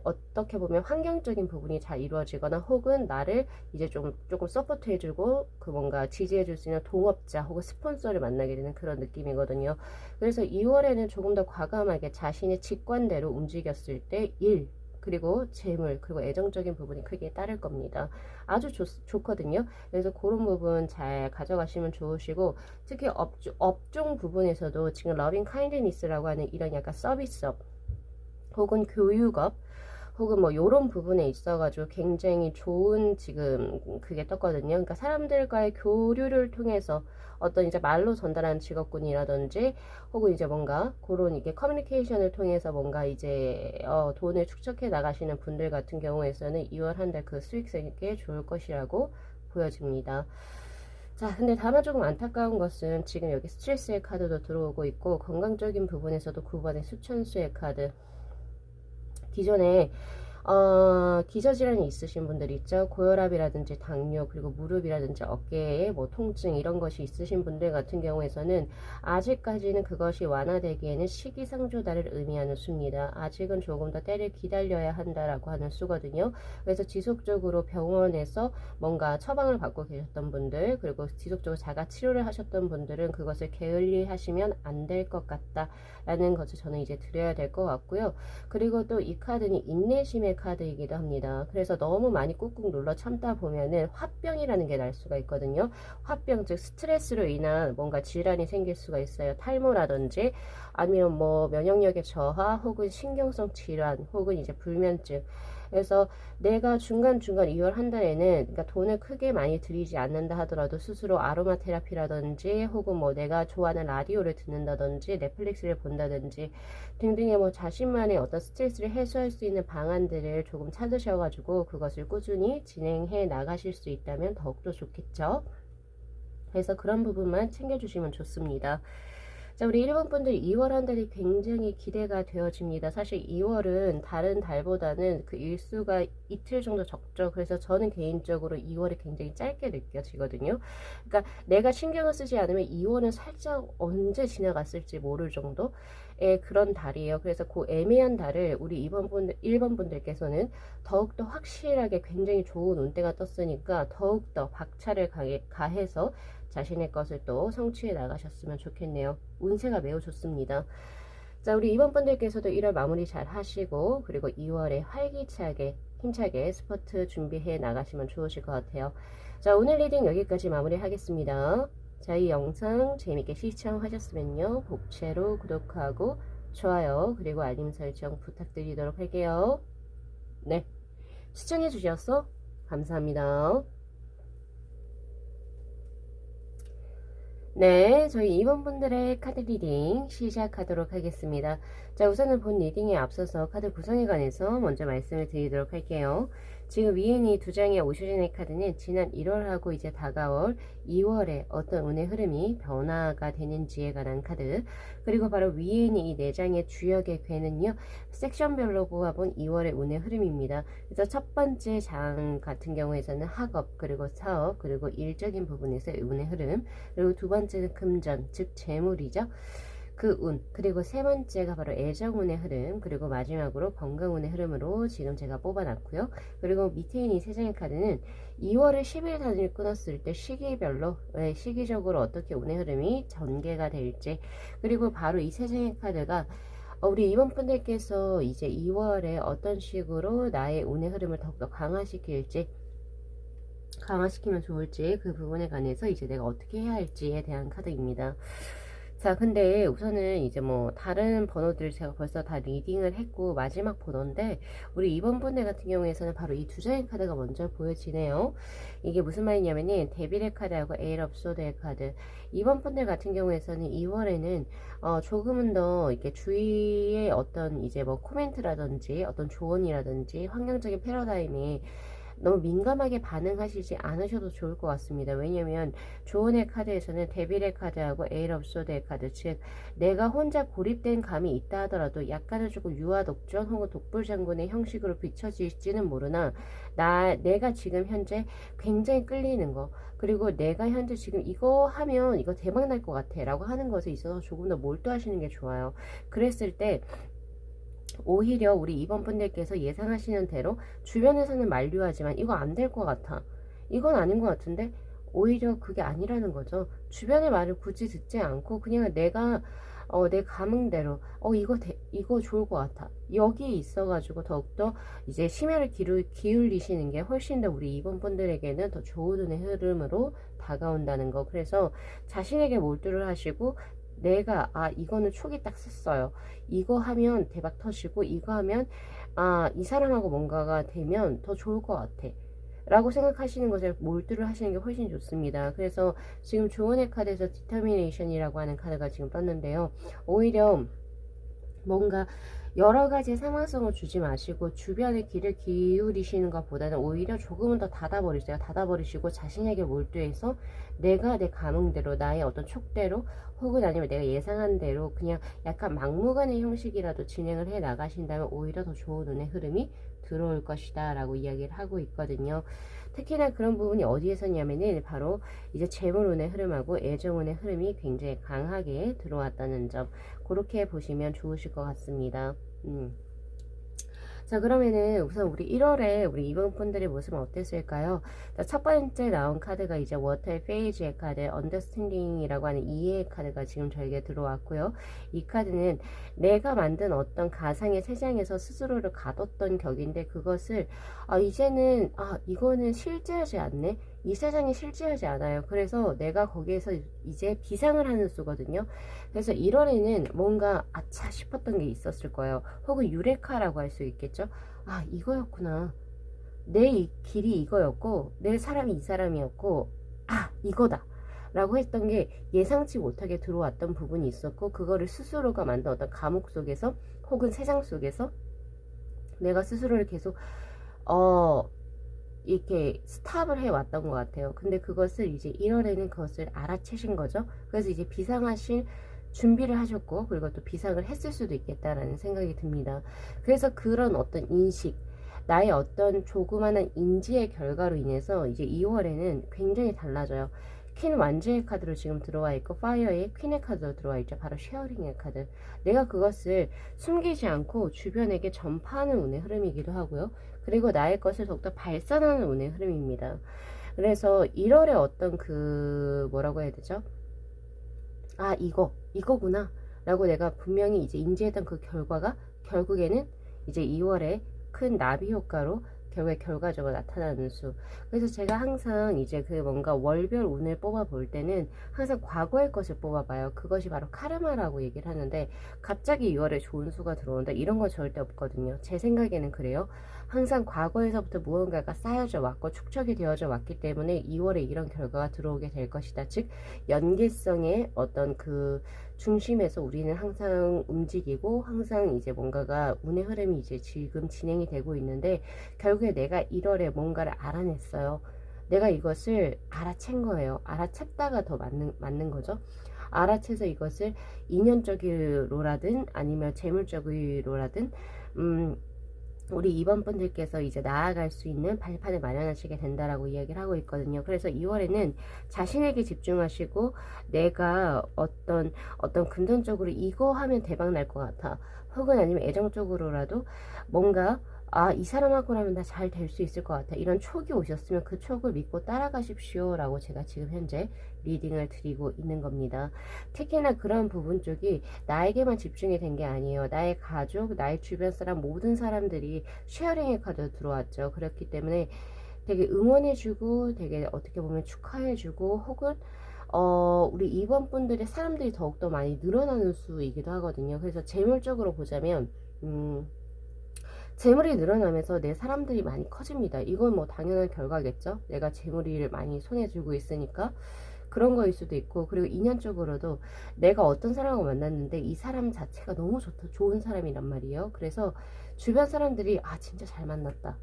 어떻게 보면 환경적인 부분이 잘 이루어지거나 혹은 나를 이제 조금 서포트 해주고 그 뭔가 지지해줄 수 있는 동업자 혹은 스폰서를 만나게 되는 그런 느낌이거든요. 그래서 2월에는 조금 더 과감하게 자신의 직관대로 움직였을 때 일, 그리고 재물, 그리고 애정적인 부분이 크게 따를 겁니다. 아주 좋거든요. 그래서 그런 부분 잘 가져가시면 좋으시고, 특히 업종 부분에서도 지금 러빙 카인드니스라고 하는 이런 약간 서비스업 혹은 교육업 혹은 뭐 요런 부분에 있어가지고 굉장히 좋은 지금 그게 떴거든요. 그러니까 사람들과의 교류를 통해서 어떤 이제 말로 전달하는 직업군이라든지 혹은 이제 뭔가 그런 이게 커뮤니케이션을 통해서 뭔가 이제 돈을 축적해 나가시는 분들 같은 경우에서는 2월 한 달 그 수익성이 꽤 좋을 것이라고 보여집니다. 자, 근데 다만 조금 안타까운 것은 지금 여기 스트레스의 카드도 들어오고 있고 건강적인 부분에서도 9번의 수천수의 카드, 기존에 기저질환이 있으신 분들 있죠. 고혈압이라든지 당뇨 그리고 무릎이라든지 어깨에 뭐 통증 이런 것이 있으신 분들 같은 경우에서는 아직까지는 그것이 완화되기에는 시기상조달을 의미하는 수입니다. 아직은 조금 더 때를 기다려야 한다라고 하는 수거든요. 그래서 지속적으로 병원에서 뭔가 처방을 받고 계셨던 분들 그리고 지속적으로 자가 치료를 하셨던 분들은 그것을 게을리 하시면 안 될 것 같다 라는 것을 저는 이제 드려야 될 것 같고요. 그리고 또 이 카드는 인내심의 카드이기도 합니다. 그래서 너무 많이 꾹꾹 눌러 참다 보면은 화병이라는 게 날 수가 있거든요. 화병, 즉 스트레스로 인한 뭔가 질환이 생길 수가 있어요. 탈모라든지 아니면 뭐 면역력의 저하 혹은 신경성 질환 혹은 이제 불면증. 그래서 내가 중간중간 2월 한 달에는 그러니까 돈을 크게 많이 들이지 않는다 하더라도 스스로 아로마 테라피라든지 혹은 뭐 내가 좋아하는 라디오를 듣는다든지 넷플릭스를 본다든지 등등의 뭐 자신만의 어떤 스트레스를 해소할 수 있는 방안들을 조금 찾으셔가지고 그것을 꾸준히 진행해 나가실 수 있다면 더욱더 좋겠죠. 그래서 그런 부분만 챙겨주시면 좋습니다. 자, 우리 1번 분들 2월 한 달이 굉장히 기대가 되어집니다. 사실 2월은 다른 달보다는 그 일수가 이틀 정도 적죠. 그래서 저는 개인적으로 2월이 굉장히 짧게 느껴지거든요. 그러니까 내가 신경을 쓰지 않으면 2월은 살짝 언제 지나갔을지 모를 정도의 그런 달이에요. 그래서 그 애매한 달을 우리 1번 분들께서는 더욱더 확실하게 굉장히 좋은 운대가 떴으니까 더욱더 박차를 가해서 자신의 것을 또 성취해 나가셨으면 좋겠네요. 운세가 매우 좋습니다. 자, 우리 2번 분들께서도 1월 마무리 잘 하시고 그리고 2월에 활기차게 힘차게 스포트 준비해 나가시면 좋으실 것 같아요. 자, 오늘 리딩 여기까지 마무리 하겠습니다. 자, 이 영상 재밌게 시청하셨으면요, 복채로 구독하고 좋아요 그리고 알림 설정 부탁드리도록 할게요. 네, 시청해 주셔서 감사합니다. 네, 저희 2번 분들의 카드 리딩 시작하도록 하겠습니다. 자, 우선은 본 리딩에 앞서서 카드 구성에 관해서 먼저 말씀을 드리도록 할게요. 지금 위에 있는 이 두 장의 오슈진의 카드는 지난 1월하고 이제 다가올 2월에 어떤 운의 흐름이 변화가 되는지에 관한 카드, 그리고 바로 위에 있는 이 네 장의 주역의 괴는요, 섹션별로 보아본 2월의 운의 흐름입니다. 그래서 첫 번째 장 같은 경우에서는 학업, 그리고 사업, 그리고 일적인 부분에서 운의 흐름, 그리고 두 번째는 금전, 즉 재물이죠. 그 운, 그리고 세 번째가 바로 애정운의 흐름, 그리고 마지막으로 건강운의 흐름으로 지금 제가 뽑아놨고요. 그리고 밑에 있는 이 세 장의 카드는 2월을 10일 단위를 끊었을 때 시기별로 시기적으로 어떻게 운의 흐름이 전개가 될지, 그리고 바로 이 세 장의 카드가 우리 2번 분들께서 이제 2월에 어떤 식으로 나의 운의 흐름을 더욱더 강화시키면 좋을지 그 부분에 관해서 이제 내가 어떻게 해야 할지에 대한 카드입니다. 자, 근데 우선은 이제 뭐 다른 번호들 제가 벌써 다 리딩을 했고 마지막 번호인데 우리 2번 분들 같은 경우에서는 바로 이 두 장의 카드가 먼저 보여지네요. 이게 무슨 말이냐면은 데빌의 카드하고 에일 업 소드의 카드. 2번 분들 같은 경우에서는 2월에는 조금은 더 이렇게 주위의 어떤 이제 뭐 코멘트라든지 어떤 조언이라든지 환경적인 패러다임이 너무 민감하게 반응하시지 않으셔도 좋을 것 같습니다. 왜냐면 조언의 카드에서는 데빌의 카드하고 에일 오브 소드의 카드, 즉 내가 혼자 고립된 감이 있다 하더라도 약간은 조금 유아독존 혹은 독불장군의 형식으로 비춰질지는 모르나 내가 지금 현재 굉장히 끌리는 거, 그리고 내가 현재 지금 이거 하면 이거 대박 날 것 같아 라고 하는 것에 있어서 조금 더 몰두하시는 게 좋아요. 그랬을 때 오히려 우리 2번 분들께서 예상하시는 대로 주변에서는 만류하지만 이거 안 될 것 같아, 이건 아닌 것 같은데, 오히려 그게 아니라는 거죠. 주변의 말을 굳이 듣지 않고 그냥 내 감흥대로 이거 좋을 것 같아, 여기에 있어가지고 더욱더 이제 심혈을 기울이시는 게 훨씬 더 우리 2번 분들에게는 더 좋은 운의 흐름으로 다가온다는 거. 그래서 자신에게 몰두를 하시고 내가 이거는 촉이 딱 섰어요, 이거 하면 대박 터지고 이거 하면 이 사람하고 뭔가가 되면 더 좋을 것 같아 라고 생각하시는 것에 몰두를 하시는 게 훨씬 좋습니다. 그래서 지금 조언의 카드에서 디터미네이션이라고 하는 카드가 지금 떴는데요. 오히려 뭔가 여러 가지 상황성을 주지 마시고 주변에 귀를 기울이시는 것보다는 오히려 조금은 더 닫아버리시고 자신에게 몰두해서 내가 내 감흥대로, 나의 어떤 촉대로, 혹은 아니면 내가 예상한 대로 그냥 약간 막무가내 형식이라도 진행을 해 나가신다면 오히려 더 좋은 운의 흐름이 들어올 것이다 라고 이야기를 하고 있거든요. 특히나 그런 부분이 어디에서냐면은 바로 이제 재물운의 흐름하고 애정운의 흐름이 굉장히 강하게 들어왔다는 점, 그렇게 보시면 좋으실 것 같습니다. 자, 그러면은 우선 우리 1월에 우리 이번 분들의 모습은 어땠을까요? 자, 첫 번째 나온 카드가 이제 워터의 페이지의 카드, 언더스탠딩이라고 하는 이해의 카드가 지금 저에게 들어왔고요. 이 카드는 내가 만든 어떤 가상의 세상에서 스스로를 가뒀던 격인데, 그것을 이제는 이거는 실제하지 않네, 이 세상이 실제하지 않아요. 그래서 내가 거기에서 이제 비상을 하는 수거든요. 그래서 1월에는 뭔가 아차 싶었던 게 있었을 거예요. 혹은 유레카라고 할 수 있겠죠. 이거였구나, 내 길이 이거였고 내 사람이 이 사람이었고 이거다 라고 했던 게 예상치 못하게 들어왔던 부분이 있었고, 그거를 스스로가 만든 어떤 감옥 속에서 혹은 세상 속에서 내가 스스로를 계속 이렇게 스탑을 해왔던 것 같아요. 근데 그것을 이제 1월에는 그것을 알아채신 거죠. 그래서 이제 비상하실 준비를 하셨고, 그리고 또 비상을 했을 수도 있겠다라는 생각이 듭니다. 그래서 그런 어떤 인식, 나의 어떤 조그마한 인지의 결과로 인해서 이제 2월에는 굉장히 달라져요. 퀸 완즈의 카드로 지금 들어와 있고, 파이어의 퀸의 카드로 들어와 있죠. 바로 쉐어링의 카드. 내가 그것을 숨기지 않고 주변에게 전파하는 운의 흐름이기도 하고요. 그리고 나의 것을 더욱더 발산하는 운의 흐름입니다. 그래서 1월에 어떤 뭐라고 해야 되죠? 이거구나 라고 내가 분명히 이제 인지했던 그 결과가 결국에는 이제 2월에 큰 나비 효과로 결국에 결과적으로 나타나는 수. 그래서 제가 항상 이제 뭔가 월별 운을 뽑아 볼 때는 항상 과거의 것을 뽑아 봐요. 그것이 바로 카르마라고 얘기를 하는데, 갑자기 2월에 좋은 수가 들어온다 이런 건 절대 없거든요. 제 생각에는 그래요. 항상 과거에서부터 무언가가 쌓여져 왔고 축적이 되어져 왔기 때문에 2월에 이런 결과가 들어오게 될 것이다. 즉 연계성의 어떤 중심에서 우리는 항상 움직이고 항상 이제 뭔가가 운의 흐름이 이제 지금 진행이 되고 있는데, 결국에 내가 1월에 뭔가를 알아냈어요. 내가 이것을 알아챈 거예요. 알아챘다가 더 맞는 거죠. 알아채서 이것을 인연적으로라든 아니면 재물적으로라든 우리 2번 분들께서 이제 나아갈 수 있는 발판을 마련하시게 된다라고 이야기를 하고 있거든요. 그래서 2월에는 자신에게 집중하시고 내가 어떤 금전적으로 이거 하면 대박 날 것 같아, 혹은 아니면 애정적으로라도 뭔가 이 사람하고라면 나 잘 될 수 있을 것 같아, 이런 촉이 오셨으면 그 촉을 믿고 따라가십시오 라고 제가 지금 현재 리딩을 드리고 있는 겁니다. 특히나 그런 부분 쪽이 나에게만 집중이 된 게 아니에요. 나의 가족, 나의 주변 사람, 모든 사람들이 쉐어링의 카드로 들어왔죠. 그렇기 때문에 되게 응원해주고 되게 어떻게 보면 축하해주고, 혹은 우리 2번 분들의 사람들이 더욱더 많이 늘어나는 수이기도 하거든요. 그래서 재물적으로 보자면 재물이 늘어나면서 내 사람들이 많이 커집니다. 이건 뭐 당연한 결과겠죠. 내가 재물을 많이 손에 쥐고 있으니까 그런 거일 수도 있고, 그리고 인연적으로도 내가 어떤 사람을 만났는데 이 사람 자체가 너무 좋은 사람이란 말이에요. 그래서 주변 사람들이 진짜 잘 만났다,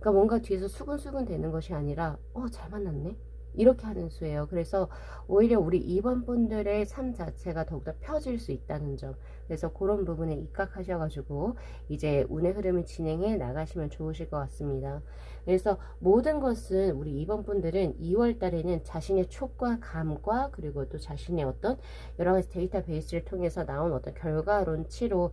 그러니까 뭔가 뒤에서 수근수근 되는 것이 아니라 잘 만났네 이렇게 하는 수예요. 그래서 오히려 우리 2번 분들의 삶 자체가 더욱더 펴질 수 있다는 점, 그래서 그런 부분에 입각하셔가지고 이제 운의 흐름을 진행해 나가시면 좋으실 것 같습니다. 그래서 모든 것은 우리 2번 분들은 2월 달에는 자신의 촉과 감과 그리고 또 자신의 어떤 여러 가지 데이터베이스를 통해서 나온 어떤 결과론치로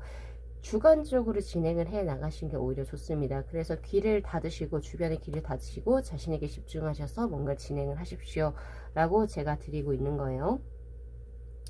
주관적으로 진행을 해 나가시는 게 오히려 좋습니다. 그래서 귀를 닫으시고 주변의 귀를 닫으시고 자신에게 집중하셔서 뭔가 진행을 하십시오 라고 제가 드리고 있는 거예요.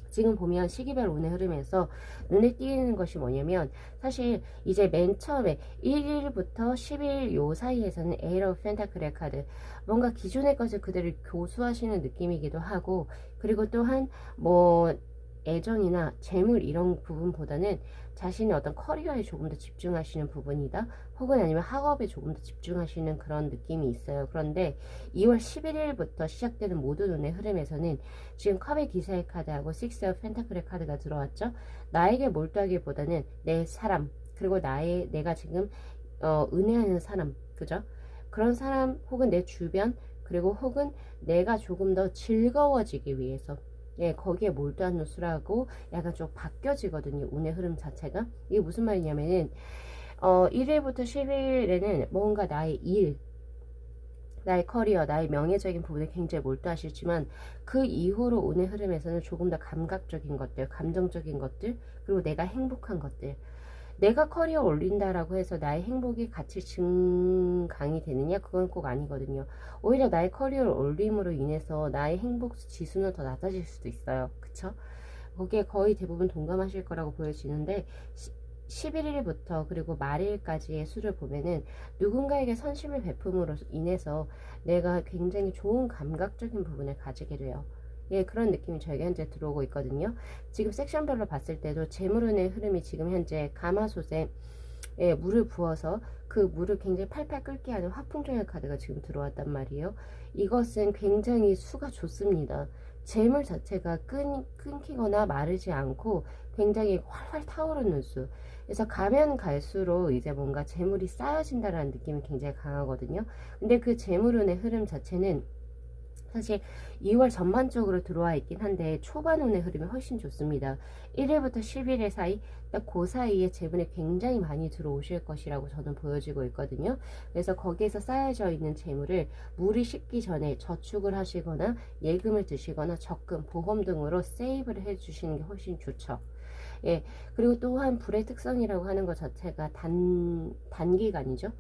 지금 보면 시기별 운의 흐름에서 눈에 띄는 것이 뭐냐면 사실 이제 맨 처음에 1일부터 10일 요 사이에서는 에이러 오브 펜타클의 카드, 뭔가 기존의 것을 그대로 교수하시는 느낌이기도 하고, 그리고 또한 뭐 애정이나 재물 이런 부분보다는 자신의 어떤 커리어에 조금 더 집중하시는 부분이다, 혹은 아니면 학업에 조금 더 집중하시는 그런 느낌이 있어요. 그런데 2월 11일부터 시작되는 모든 운의 흐름에서는 지금 컵의 기사의 카드하고 식스 오브 펜타클의 카드가 들어왔죠. 나에게 몰두하기보다는 내 사람, 그리고 내가 지금 은혜하는 사람, 그죠? 그런 사람 혹은 내 주변, 그리고 혹은 내가 조금 더 즐거워지기 위해서, 예, 거기에 몰두하는 수라고 약간 좀 바뀌어지거든요. 운의 흐름 자체가. 이게 무슨 말이냐면은 1일부터 10일에는 뭔가 나의 일, 나의 커리어, 나의 명예적인 부분에 굉장히 몰두하시지만 그 이후로 운의 흐름에서는 조금 더 감각적인 것들, 감정적인 것들, 그리고 내가 행복한 것들, 내가 커리어 올린다라고 해서 나의 행복이 같이 증강이 되느냐? 그건 꼭 아니거든요. 오히려 나의 커리어를 올림으로 인해서 나의 행복 지수는 더 낮아질 수도 있어요. 그쵸? 거기에 거의 대부분 동감하실 거라고 보여지는데 11일부터 그리고 말일까지의 수를 보면은 누군가에게 선심을 베품으로 인해서 내가 굉장히 좋은 감각적인 부분을 가지게 돼요. 예, 그런 느낌이 저에게 현재 들어오고 있거든요. 지금 섹션별로 봤을 때도 재물운의 흐름이 지금 현재 가마솥에 물을 부어서 그 물을 굉장히 팔팔 끓게 하는 화풍종의 카드가 지금 들어왔단 말이에요. 이것은 굉장히 수가 좋습니다. 재물 자체가 끊기거나 마르지 않고 굉장히 활활 타오르는 수. 그래서 가면 갈수록 이제 뭔가 재물이 쌓여진다라는 느낌이 굉장히 강하거든요. 근데 그 재물운의 흐름 자체는 사실 2월 전반적으로 들어와 있긴 한데 초반 운의 흐름이 훨씬 좋습니다. 1일부터 11일 사이, 딱 그 사이에 재물이 굉장히 많이 들어오실 것이라고 저는 보여지고 있거든요. 그래서 거기에서 쌓여져 있는 재물을 물이 식기 전에 저축을 하시거나 예금을 드시거나 적금, 보험 등으로 세이브를 해주시는 게 훨씬 좋죠. 예, 그리고 또한 불의 특성이라고 하는 것 자체가 단기간이죠.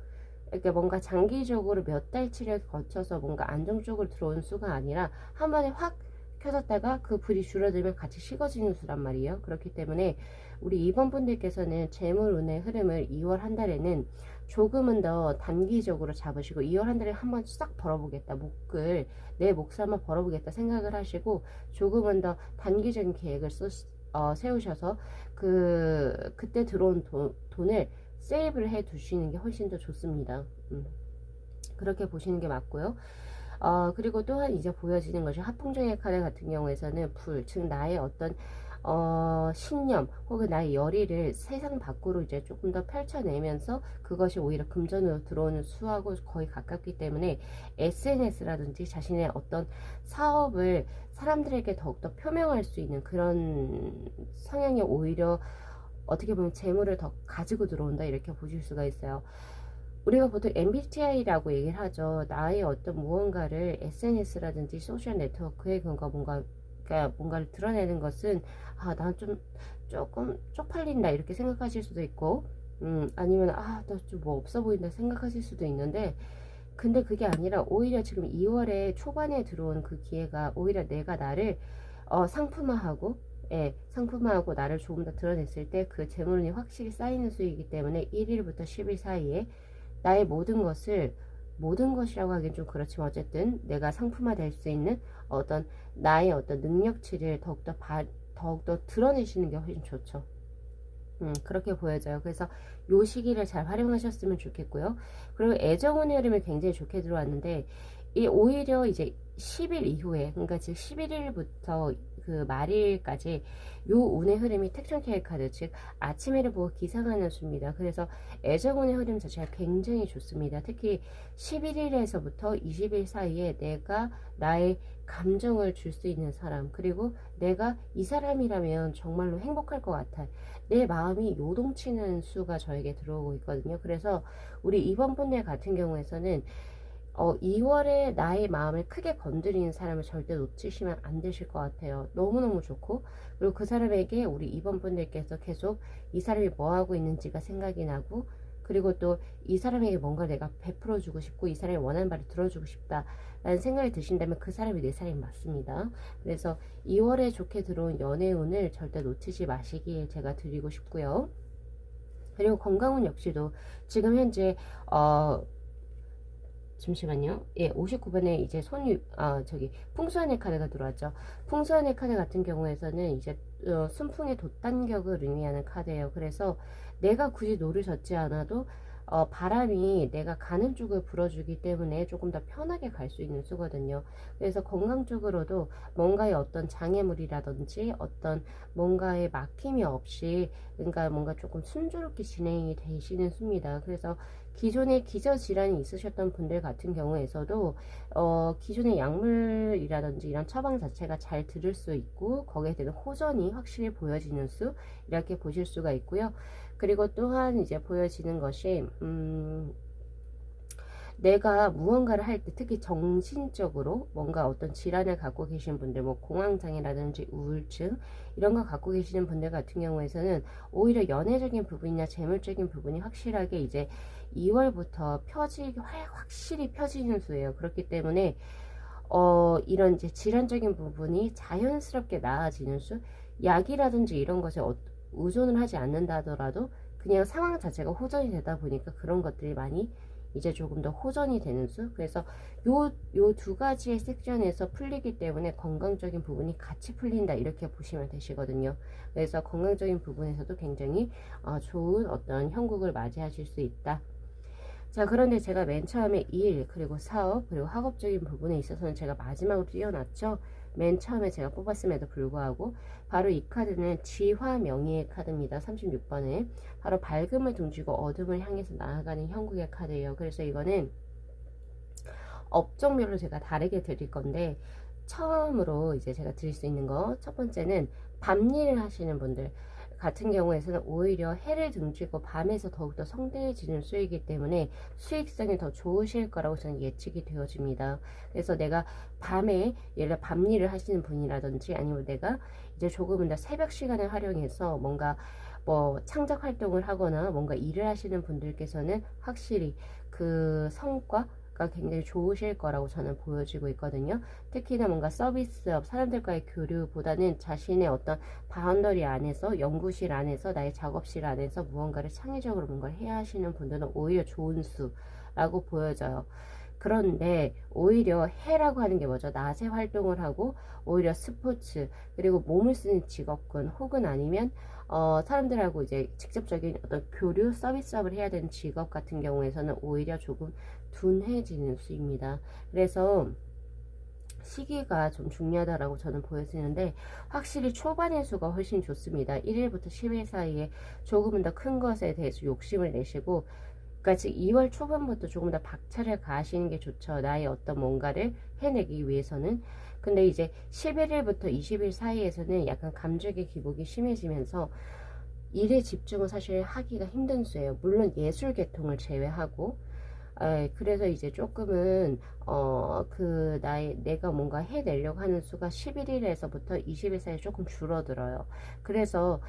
이렇게 뭔가 장기적으로 몇 달치를 거쳐서 뭔가 안정적으로 들어온 수가 아니라 한 번에 확 켜졌다가 그 불이 줄어들면 같이 식어지는 수란 말이에요. 그렇기 때문에 우리 2번 분들께서는 재물운의 흐름을 2월 한 달에는 조금은 더 단기적으로 잡으시고 2월 한 달에 한번 싹 벌어보겠다, 목을 내 몫을 한번 벌어보겠다 생각을 하시고 조금은 더 단기적인 계획을 세우셔서 그때 들어온 돈을 세이브를 해 두시는 게 훨씬 더 좋습니다. 그렇게 보시는 게 맞고요. 그리고 또한 이제 보여지는 것이 하풍종의 카드 같은 경우에서는 불, 즉 나의 어떤 신념 혹은 나의 열의를 세상 밖으로 이제 조금 더 펼쳐내면서 그것이 오히려 금전으로 들어오는 수하고 거의 가깝기 때문에 SNS라든지 자신의 어떤 사업을 사람들에게 더욱더 표명할 수 있는 그런 성향이 오히려 어떻게 보면 재물을 더 가지고 들어온다, 이렇게 보실 수가 있어요. 우리가 보통 MBTI라고 얘기를 하죠. 나의 어떤 무언가를 SNS라든지 소셜 네트워크에 그러니까 뭔가를 드러내는 것은 난 조금 쪽팔린다 이렇게 생각하실 수도 있고, 아니면 나 좀 뭐 없어 보인다 생각하실 수도 있는데, 근데 그게 아니라 오히려 지금 2월에 초반에 들어온 그 기회가 오히려 내가 나를 상품화하고, 예, 상품화하고 나를 조금 더 드러냈을 때 그 재물운이 확실히 쌓이는 수이기 때문에 1일부터 10일 사이에 나의 모든 것이라고 하긴 좀 그렇지만 어쨌든 내가 상품화 될 수 있는 어떤 나의 어떤 능력치를 더욱더 드러내시는 게 훨씬 좋죠. 그렇게 보여져요. 그래서 요 시기를 잘 활용하셨으면 좋겠고요. 그리고 애정운의 흐름이 굉장히 좋게 들어왔는데, 이 오히려 이제 10일 이후에, 그러니까 즉 11일부터 그 말일까지 요 운의 흐름이 특정케이 카드, 즉 아침해를 보고 기상하는 수입니다. 그래서 애정운의 흐름 자체가 굉장히 좋습니다. 특히 11일에서부터 20일 사이에 내가 나의 감정을 줄 수 있는 사람, 그리고 내가 이 사람이라면 정말로 행복할 것 같아, 내 마음이 요동치는 수가 저에게 들어오고 있거든요. 그래서 우리 이번 분들 같은 경우에서는 2월에 나의 마음을 크게 건드리는 사람을 절대 놓치시면 안 되실 것 같아요. 너무너무 좋고, 그리고 그 사람에게 우리 이번 분들께서 계속 이 사람이 뭐 하고 있는지가 생각이 나고, 그리고 또 이 사람에게 뭔가 내가 베풀어 주고 싶고 이 사람이 원하는 말을 들어주고 싶다 라는 생각이 드신다면 그 사람이 내 사람이 맞습니다. 그래서 2월에 좋게 들어온 연애운을 절대 놓치지 마시길 제가 드리고 싶고요. 그리고 건강운 역시도 지금 현재 잠시만요. 예, 59번에 이제 풍수한의 카드가 들어왔죠. 풍수한의 카드 같은 경우에서는 이제 순풍의 돛단격을 의미하는 카드예요. 그래서 내가 굳이 노를 젓지 않아도 바람이 내가 가는 쪽을 불어주기 때문에 조금 더 편하게 갈 수 있는 수거든요. 그래서 건강 쪽으로도 뭔가의 어떤 장애물이라든지 어떤 뭔가의 막힘이 없이, 그러니까 뭔가 조금 순조롭게 진행이 되시는 수입니다. 그래서 기존에 기저질환이 있으셨던 분들 같은 경우에서도 기존의 약물이라든지 이런 처방 자체가 잘 들을 수 있고 거기에 대한 호전이 확실히 보여지는 수, 이렇게 보실 수가 있고요. 그리고 또한 이제 보여지는 것이 내가 무언가를 할 때 특히 정신적으로 뭔가 어떤 질환을 갖고 계신 분들, 뭐 공황장애라든지 우울증 이런 거 갖고 계시는 분들 같은 경우에서는 오히려 연애적인 부분이나 재물적인 부분이 확실하게 이제 2월부터 확실히 펴지는 수예요. 그렇기 때문에 이런 이제 질환적인 부분이 자연스럽게 나아지는 수, 약이라든지 이런 것에 의존을 하지 않는다 하더라도 그냥 상황 자체가 호전이 되다 보니까 그런 것들이 많이 이제 조금 더 호전이 되는 수. 그래서 요 두 가지의 섹션에서 풀리기 때문에 건강적인 부분이 같이 풀린다, 이렇게 보시면 되시거든요. 그래서 건강적인 부분에서도 굉장히 좋은 어떤 형국을 맞이하실 수 있다. 자, 그런데 제가 맨 처음에 일, 그리고 사업, 그리고 학업적인 부분에 있어서는 제가 마지막으로 띄워놨죠. 맨 처음에 제가 뽑았음에도 불구하고 바로 이 카드는 지화명의의 카드입니다. 36번에 바로 밝음을 등지고 어둠을 향해서 나아가는 형국의 카드예요. 그래서 이거는 업종별로 제가 다르게 드릴 건데, 처음으로 이제 제가 드릴 수 있는 거, 첫 번째는 밤일을 하시는 분들 같은 경우에서는 오히려 해를 등지고 밤에서 더욱더 성대해지는 수이기 때문에 수익성이 더 좋으실 거라고 저는 예측이 되어집니다. 그래서 내가 밤에 예를 들어 밤일을 하시는 분이라든지 아니면 내가 이제 조금은 더 새벽 시간을 활용해서 뭔가 뭐 창작 활동을 하거나 뭔가 일을 하시는 분들께서는 확실히 그 성과 굉장히 좋으실 거라고 저는 보여지고 있거든요. 특히나 뭔가 서비스업, 사람들과의 교류보다는 자신의 어떤 바운더리 안에서, 연구실 안에서, 나의 작업실 안에서 무언가를 창의적으로 뭔가를 해야 하시는 분들은 오히려 좋은 수라고 보여져요. 그런데 오히려 해라고 하는 게 뭐죠? 낮에 활동을 하고 오히려 스포츠, 그리고 몸을 쓰는 직업군, 혹은 아니면 사람들하고 이제 직접적인 어떤 교류, 서비스업을 해야 되는 직업 같은 경우에서는 오히려 조금 둔해지는 수입니다. 그래서 시기가 좀 중요하다라고 저는 보여지는데, 확실히 초반의 수가 훨씬 좋습니다. 1일부터 10일 사이에 조금은 더 큰 것에 대해서 욕심을 내시고, 그러니까 즉 2월 초반부터 조금 더 박차를 가하시는 게 좋죠. 나의 어떤 뭔가를 해내기 위해서는. 근데 이제 11일부터 20일 사이에서는 약간 감정의 기복이 심해지면서 일에 집중을 사실 하기가 힘든 수예요. 물론 예술 계통을 제외하고. 그래서 이제 조금은 내가 뭔가 해내려고 하는 수가 11일에서부터 20일 사이에 조금 줄어들어요. 그래서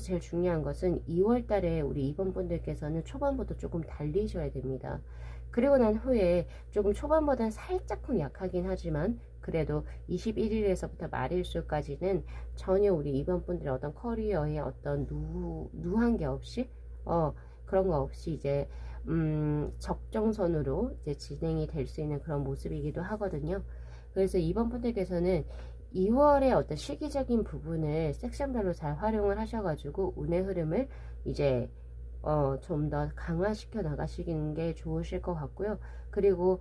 제일 중요한 것은 2월 달에 우리 이번 분들께서는 초반부터 조금 달리셔야 됩니다. 그리고 난 후에 조금 초반보다는 살짝쿵 약하긴 하지만 그래도 21일에서부터 말일수까지는 전혀 우리 이번 분들의 어떤 커리어에 어떤 누한 게 없이 그런 거 없이 이제 적정선으로 이제 진행이 될 수 있는 그런 모습이기도 하거든요. 그래서 이번 분들께서는 2월의 어떤 시기적인 부분을 섹션별로 잘 활용을 하셔가지고 운의 흐름을 이제 좀 더 강화시켜 나가시는 게 좋으실 것 같고요. 그리고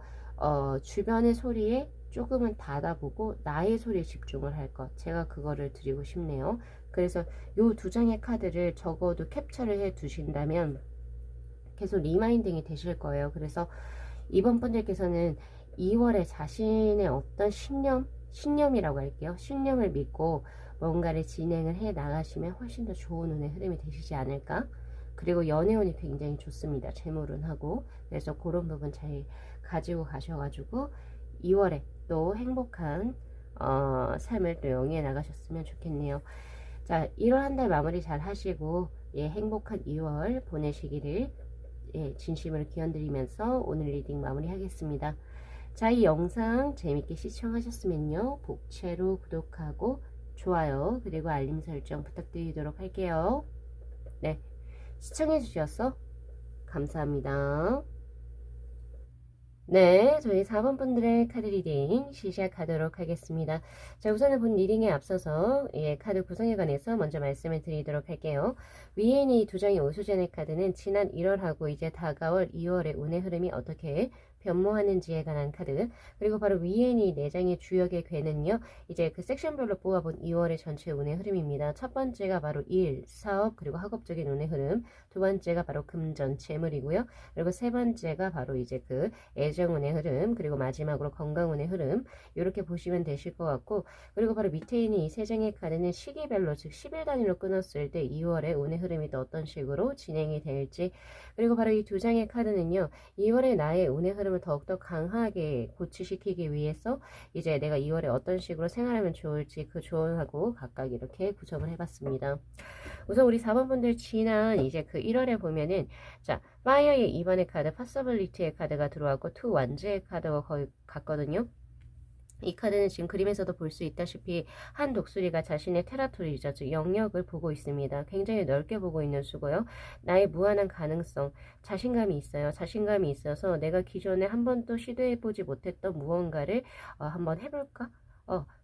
주변의 소리에 조금은 닫아보고 나의 소리에 집중을 할 것. 제가 그거를 드리고 싶네요. 그래서 요 두 장의 카드를 적어도 캡처를 해 두신다면 계속 리마인딩이 되실 거예요. 그래서 이번 분들께서는 2월에 자신의 어떤 신념이라고 할게요. 신념을 믿고 뭔가를 진행을 해 나가시면 훨씬 더 좋은 운의 흐름이 되시지 않을까. 그리고 연애운이 굉장히 좋습니다. 재물운하고. 그래서 그런 부분 잘 가지고 가셔가지고 2월에 또 행복한 삶을 또 영위해 나가셨으면 좋겠네요. 자, 1월 한 달 마무리 잘 하시고 예, 행복한 2월 보내시기를 예, 진심으로 기원드리면서 오늘 리딩 마무리하겠습니다. 자, 이 영상 재밌게 시청하셨으면요, 복채로 구독하고 좋아요 그리고 알림 설정 부탁드리도록 할게요. 네, 시청해 주셔서 감사합니다. 네, 저희 4번 분들의 카드 리딩 시작하도록 하겠습니다. 자, 우선은 본 리딩에 앞서서 예, 카드 구성에 관해서 먼저 말씀을 드리도록 할게요. 위에 있는 이 두 장의 오수전의 카드는 지난 1월하고 이제 다가올 2월의 운의 흐름이 어떻게 변모하는지에 관한 카드, 그리고 바로 위에 있는 이 네 장의 주역의 괴는요, 이제 그 섹션별로 뽑아본 2월의 전체 운의 흐름입니다. 첫 번째가 바로 일, 사업, 그리고 학업적인 운의 흐름, 두 번째가 바로 금전, 재물이고요. 그리고 세 번째가 바로 이제 그 애정운의 흐름, 그리고 마지막으로 건강운의 흐름, 이렇게 보시면 되실 것 같고, 그리고 바로 밑에 있는 이 세 장의 카드는 시기별로, 즉 10일 단위로 끊었을 때 2월의 운의 흐름이 또 어떤 식으로 진행이 될지, 그리고 바로 이 두 장의 카드는요, 2월의 나의 운의 흐름을 더욱더 강하게 고취시키기 위해서 이제 내가 2월에 어떤 식으로 생활하면 좋을지 그 조언하고 각각 이렇게 구성을 해봤습니다. 우선 우리 4번 분들 지난 이제 그 1월에 보면은 자, 파이어의 2번의 카드, 파서블리티의 카드가 들어왔고 투 완즈의 카드가 거의 같거든요. 이 카드는 지금 그림에서도 볼 수 있다시피 한 독수리가 자신의 테라토리죠. 즉 영역을 보고 있습니다. 굉장히 넓게 보고 있는 수고요. 나의 무한한 가능성, 자신감이 있어요. 자신감이 있어서 내가 기존에 한 번도 시도해보지 못했던 무언가를 한번 해볼까?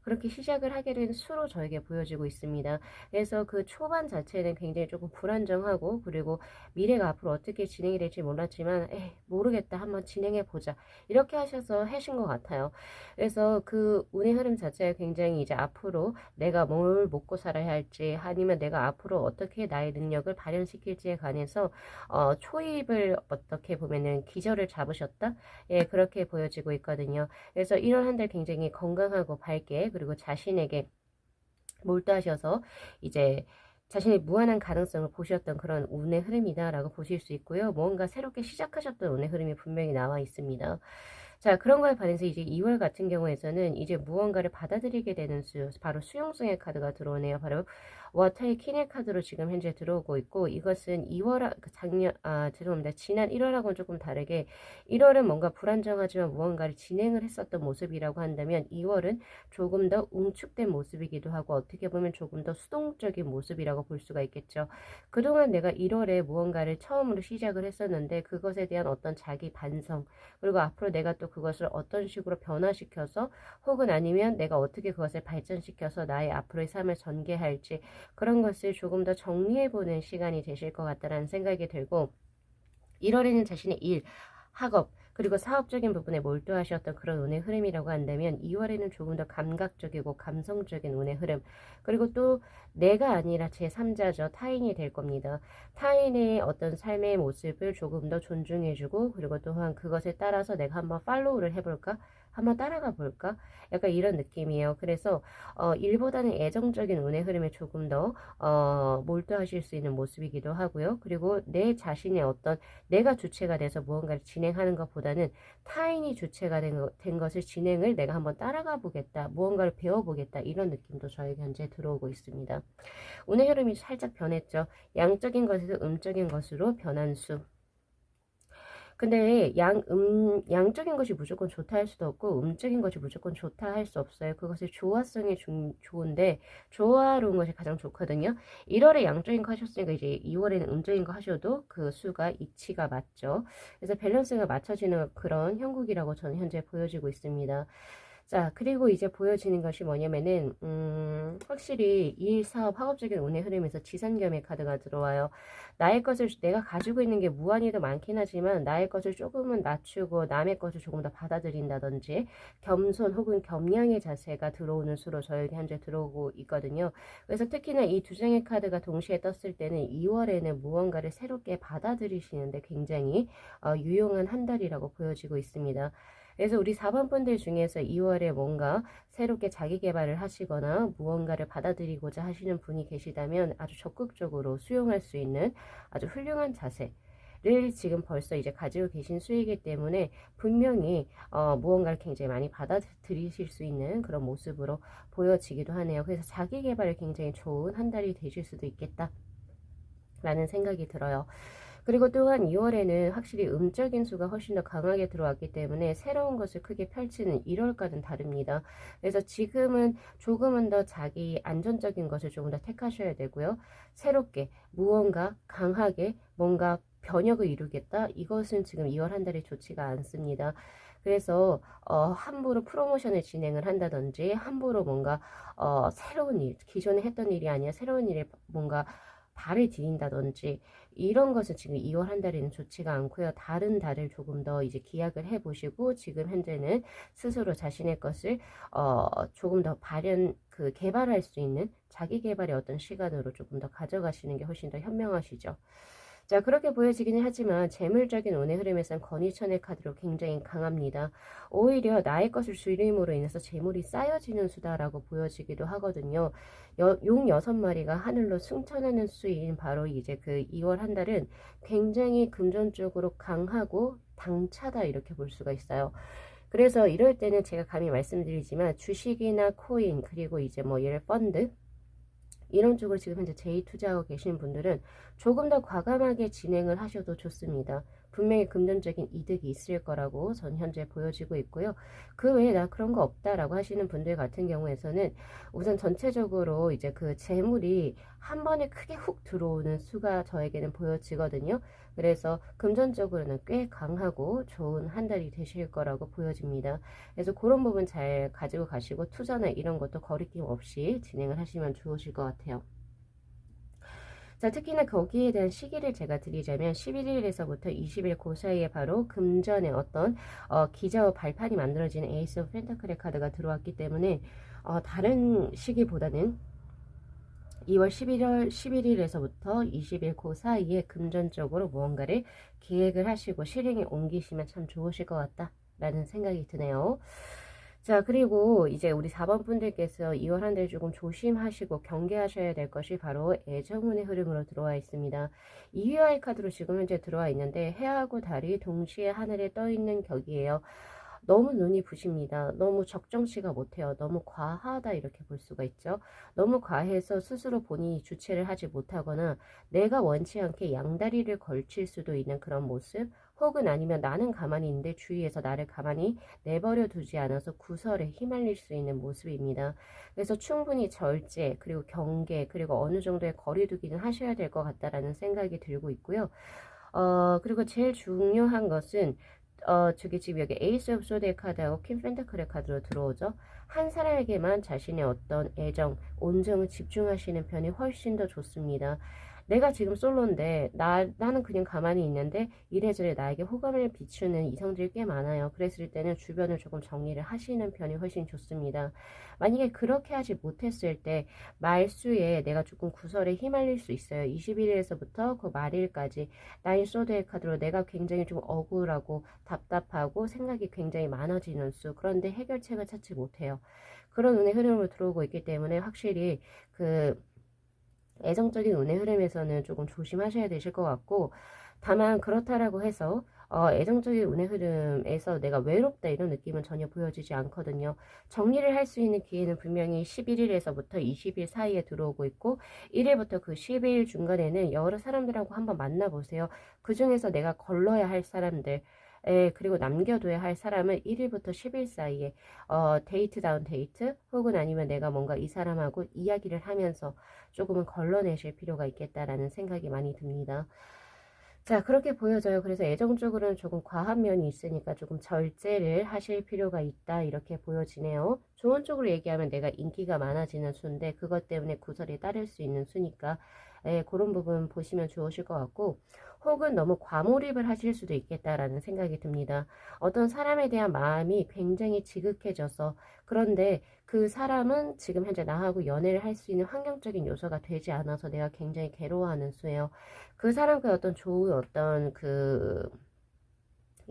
그렇게 시작을 하게 된 수로 저에게 보여지고 있습니다. 그래서 그 초반 자체는 굉장히 조금 불안정하고, 그리고 미래가 앞으로 어떻게 진행이 될지 몰랐지만 모르겠다, 한번 진행해보자, 이렇게 하셔서 하신 것 같아요. 그래서 그 운의 흐름 자체가 굉장히 이제 앞으로 내가 뭘 먹고 살아야 할지, 아니면 내가 앞으로 어떻게 나의 능력을 발현시킬지에 관해서 초입을 어떻게 보면은 기절을 잡으셨다, 예, 그렇게 보여지고 있거든요. 그래서 1월 한 달 굉장히 건강하고 밝게, 그리고 자신에게 몰두하셔서 이제 자신의 무한한 가능성을 보셨던 그런 운의 흐름이다라고 보실 수 있고요. 뭔가 새롭게 시작하셨던 운의 흐름이 분명히 나와 있습니다. 자, 그런 거에 반해서 이제 2월 같은 경우에서는 이제 무언가를 받아들이게 되는 수, 바로 수용성의 카드가 들어오네요. 바로 워터의 킹의 카드로 지금 현재 들어오고 있고, 이것은 2월, 죄송합니다. 지난 1월하고는 조금 다르게 1월은 뭔가 불안정하지만 무언가를 진행을 했었던 모습이라고 한다면 2월은 조금 더 응축된 모습이기도 하고, 어떻게 보면 조금 더 수동적인 모습이라고 볼 수가 있겠죠. 그동안 내가 1월에 무언가를 처음으로 시작을 했었는데 그것에 대한 어떤 자기 반성, 그리고 앞으로 내가 또 그것을 어떤 식으로 변화시켜서, 혹은 아니면 내가 어떻게 그것을 발전시켜서 나의 앞으로의 삶을 전개할지, 그런 것을 조금 더 정리해보는 시간이 되실 것 같다라는 생각이 들고, 1월에는 자신의 일, 학업, 그리고 사업적인 부분에 몰두하셨던 그런 운의 흐름이라고 한다면 2월에는 조금 더 감각적이고 감성적인 운의 흐름, 그리고 또 내가 아니라 제3자죠. 타인이 될 겁니다. 타인의 어떤 삶의 모습을 조금 더 존중해주고, 그리고 또한 그것에 따라서 내가 한번 팔로우를 해볼까? 한번 따라가 볼까? 약간 이런 느낌이에요. 그래서 일보다는 애정적인 운의 흐름에 조금 더 몰두하실 수 있는 모습이기도 하고요. 그리고 내 자신의 어떤 내가 주체가 돼서 무언가를 진행하는 것보다는 타인이 주체가 된 것을 진행을 내가 한번 따라가 보겠다, 무언가를 배워보겠다, 이런 느낌도 저에게 현재 들어오고 있습니다. 운의 흐름이 살짝 변했죠. 양적인 것에서 음적인 것으로 변한 수. 근데 양적인 것이 무조건 좋다 할 수도 없고 음적인 것이 무조건 좋다 할 수 없어요. 그것의 조화성이 좋은데 조화로운 것이 가장 좋거든요. 1월에 양적인 거 하셨으니까 이제 2월에는 음적인 거 하셔도 그 수가 이치가 맞죠. 그래서 밸런스가 맞춰지는 그런 형국이라고 저는 현재 보여지고 있습니다. 자, 그리고 이제 보여지는 것이 뭐냐면은, 확실히 일, 사업, 학업적인 운의 흐름에서 지산겸의 카드가 들어와요. 나의 것을, 내가 가지고 있는 게 무한히도 많긴 하지만, 나의 것을 조금은 낮추고, 남의 것을 조금 더 받아들인다든지, 겸손 혹은 겸양의 자세가 들어오는 수로 저에게 현재 들어오고 있거든요. 그래서 특히나 이 두 장의 카드가 동시에 떴을 때는 2월에는 무언가를 새롭게 받아들이시는데 굉장히 유용한 한 달이라고 보여지고 있습니다. 그래서 우리 4번 분들 중에서 2월에 뭔가 새롭게 자기 개발을 하시거나 무언가를 받아들이고자 하시는 분이 계시다면 아주 적극적으로 수용할 수 있는 아주 훌륭한 자세를 지금 벌써 이제 가지고 계신 수이기 때문에 분명히 무언가를 굉장히 많이 받아들이실 수 있는 그런 모습으로 보여지기도 하네요. 그래서 자기 개발에 굉장히 좋은 한 달이 되실 수도 있겠다 라는 생각이 들어요. 그리고 또한 2월에는 확실히 음적인 수가 훨씬 더 강하게 들어왔기 때문에 새로운 것을 크게 펼치는 1월과는 다릅니다. 그래서 지금은 조금은 더 자기 안전적인 것을 조금 더 택하셔야 되고요. 새롭게 무언가 강하게 뭔가 변혁을 이루겠다. 이것은 지금 2월 한 달이 좋지가 않습니다. 그래서 함부로 프로모션을 진행을 한다든지 함부로 뭔가 새로운 일, 기존에 했던 일이 아니라 새로운 일에 뭔가 발을 디딘다든지 이런 것은 지금 2월 한 달에는 좋지가 않고요. 다른 달을 조금 더 이제 기약을 해보시고 지금 현재는 스스로 자신의 것을 조금 더 개발할 수 있는 자기 개발의 어떤 시간으로 조금 더 가져가시는 게 훨씬 더 현명하시죠. 자, 그렇게 보여지기는 하지만 재물적인 운의 흐름에선 건의천의 카드로 굉장히 강합니다. 오히려 나의 것을 줄임으로 인해서 재물이 쌓여지는 수다라고 보여지기도 하거든요. 용 6마리가 하늘로 승천하는 수인 바로 이제 그 2월 한 달은 굉장히 금전적으로 강하고 당차다 이렇게 볼 수가 있어요. 그래서 이럴 때는 제가 감히 말씀드리지만 주식이나 코인 그리고 이제 뭐 예를 펀드 이런 쪽으로 지금 현재 재투자하고 계시는 분들은 조금 더 과감하게 진행을 하셔도 좋습니다. 분명히 금전적인 이득이 있을 거라고 전 현재 보여지고 있고요. 그 외에 나 그런 거 없다라고 하시는 분들 같은 경우에서는 우선 전체적으로 이제 그 재물이 한 번에 크게 훅 들어오는 수가 저에게는 보여지거든요. 그래서 금전적으로는 꽤 강하고 좋은 한 달이 되실 거라고 보여집니다. 그래서 그런 부분 잘 가지고 가시고 투자나 이런 것도 거리낌 없이 진행을 하시면 좋으실 것 같아요. 자, 특히나 거기에 대한 시기를 제가 드리자면 11일에서부터 20일 그 사이에 바로 금전의 어떤 기저와 발판이 만들어지는 에이스 오브 펜타클의 카드가 들어왔기 때문에 다른 시기보다는 2월 11일에서부터 20일 그 사이에 금전적으로 무언가를 계획을 하시고 실행에 옮기시면 참 좋으실 것 같다라는 생각이 드네요. 자, 그리고 이제 우리 4번 분들께서 2월 한 달 조금 조심하시고 경계하셔야 될 것이 바로 애정운의 흐름으로 들어와 있습니다. 2위와의 카드로 지금 현재 들어와 있는데 해하고 달이 동시에 하늘에 떠 있는 격이에요. 너무 눈이 부십니다. 너무 적정치가 못해요. 너무 과하다 이렇게 볼 수가 있죠. 너무 과해서 스스로 본인이 주체를 하지 못하거나 내가 원치 않게 양다리를 걸칠 수도 있는 그런 모습 혹은 아니면 나는 가만히 있는데 주위에서 나를 가만히 내버려 두지 않아서 구설에 휘말릴 수 있는 모습입니다. 그래서 충분히 절제 그리고 경계 그리고 어느 정도의 거리두기는 하셔야 될 것 같다라는 생각이 들고 있고요. 그리고 제일 중요한 것은 저기 지금 여기 에이스 오브 소드의 카드하고 퀸 펜타클의 카드로 들어오죠. 한 사람에게만 자신의 어떤 애정, 온정을 집중하시는 편이 훨씬 더 좋습니다. 내가 지금 솔로인데 나는 그냥 가만히 있는데 이래저래 나에게 호감을 비추는 이성들이 꽤 많아요. 그랬을 때는 주변을 조금 정리를 하시는 편이 훨씬 좋습니다. 만약에 그렇게 하지 못했을 때 말수에 내가 조금 구설에 휘말릴 수 있어요. 21일에서부터 그 말일까지 나인 소드의 카드로 내가 굉장히 좀 억울하고 답답하고 생각이 굉장히 많아지는 수. 그런데 해결책을 찾지 못해요. 그런 운의 흐름으로 들어오고 있기 때문에 확실히 그 애정적인 운의 흐름에서는 조금 조심하셔야 되실 것 같고 다만 그렇다라고 해서 애정적인 운의 흐름에서 내가 외롭다 이런 느낌은 전혀 보여지지 않거든요. 정리를 할 수 있는 기회는 분명히 11일에서부터 20일 사이에 들어오고 있고 1일부터 그 12일 중간에는 여러 사람들하고 한번 만나보세요. 그 중에서 내가 걸러야 할 사람들 그리고 남겨둬야 할 사람을 1일부터 10일 사이에 데이트다운 데이트 혹은 아니면 내가 뭔가 이 사람하고 이야기를 하면서 조금은 걸러내실 필요가 있겠다라는 생각이 많이 듭니다. 자, 그렇게 보여져요. 그래서 애정적으로는 조금 과한 면이 있으니까 조금 절제를 하실 필요가 있다. 이렇게 보여지네요. 좋은 쪽으로 얘기하면 내가 인기가 많아지는 수인데 그것 때문에 구설이 따를 수 있는 수니까 그런 부분 보시면 좋으실 것 같고, 혹은 너무 과몰입을 하실 수도 있겠다라는 생각이 듭니다. 어떤 사람에 대한 마음이 굉장히 지극해져서, 그런데 그 사람은 지금 현재 나하고 연애를 할 수 있는 환경적인 요소가 되지 않아서 내가 굉장히 괴로워하는 수예요. 그 사람과의 어떤 좋은 어떤 그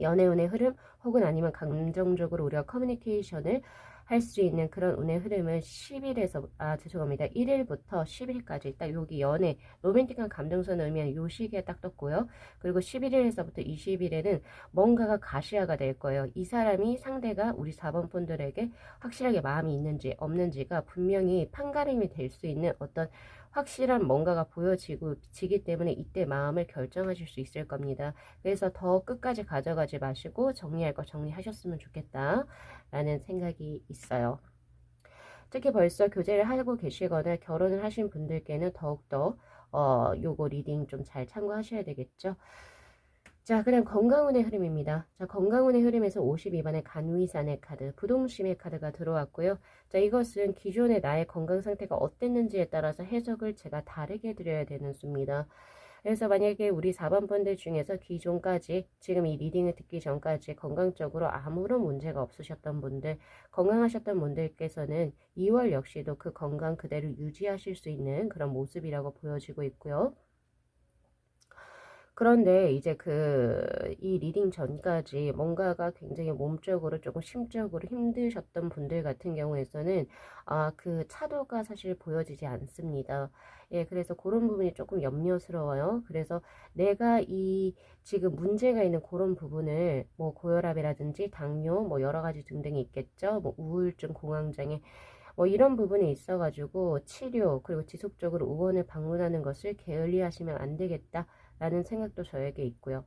연애 운의 흐름, 혹은 아니면 감정적으로 우리가 커뮤니케이션을 할 수 있는 그런 운의 흐름은 10일에서 죄송합니다. 1일부터 10일까지 딱 여기 연애 로맨틱한 감정선을 의미한 요 시기에 딱 떴고요. 그리고 11일에서부터 20일에는 뭔가가 가시화가 될 거예요. 이 사람이 상대가 우리 4번 분들에게 확실하게 마음이 있는지 없는지가 분명히 판가름이 될 수 있는 어떤 확실한 뭔가가 보여지고 지기 때문에 이때 마음을 결정하실 수 있을 겁니다. 그래서 더 끝까지 가져가지 마시고 정리할 거 정리하셨으면 좋겠다 라는 생각이 있어요. 특히 벌써 교제를 하고 계시거나 결혼을 하신 분들께는 더욱더 요거 리딩 좀 잘 참고하셔야 되겠죠. 자, 그다음 건강운의 흐름입니다. 자, 건강운의 흐름에서 52번의 간위산의 카드, 부동심의 카드가 들어왔고요. 자, 이것은 기존의 나의 건강 상태가 어땠는지에 따라서 해석을 제가 다르게 드려야 되는 수입니다. 그래서 만약에 우리 4번 분들 중에서 기존까지 지금 이 리딩을 듣기 전까지 건강적으로 아무런 문제가 없으셨던 분들, 건강하셨던 분들께서는 2월 역시도 그 건강 그대로 유지하실 수 있는 그런 모습이라고 보여지고 있고요. 그런데 이제 이 리딩 전까지 뭔가가 굉장히 몸적으로 조금 심적으로 힘드셨던 분들 같은 경우에서는 그 차도가 사실 보여지지 않습니다. 예, 그래서 그런 부분이 조금 염려스러워요. 그래서 내가 지금 문제가 있는 그런 부분을 뭐 고혈압이라든지 당뇨 뭐 여러 가지 등등이 있겠죠. 뭐 우울증, 공황장애 뭐 이런 부분이 있어가지고 치료 그리고 지속적으로 의원을 방문하는 것을 게을리하시면 안 되겠다. 라는 생각도 저에게 있고요.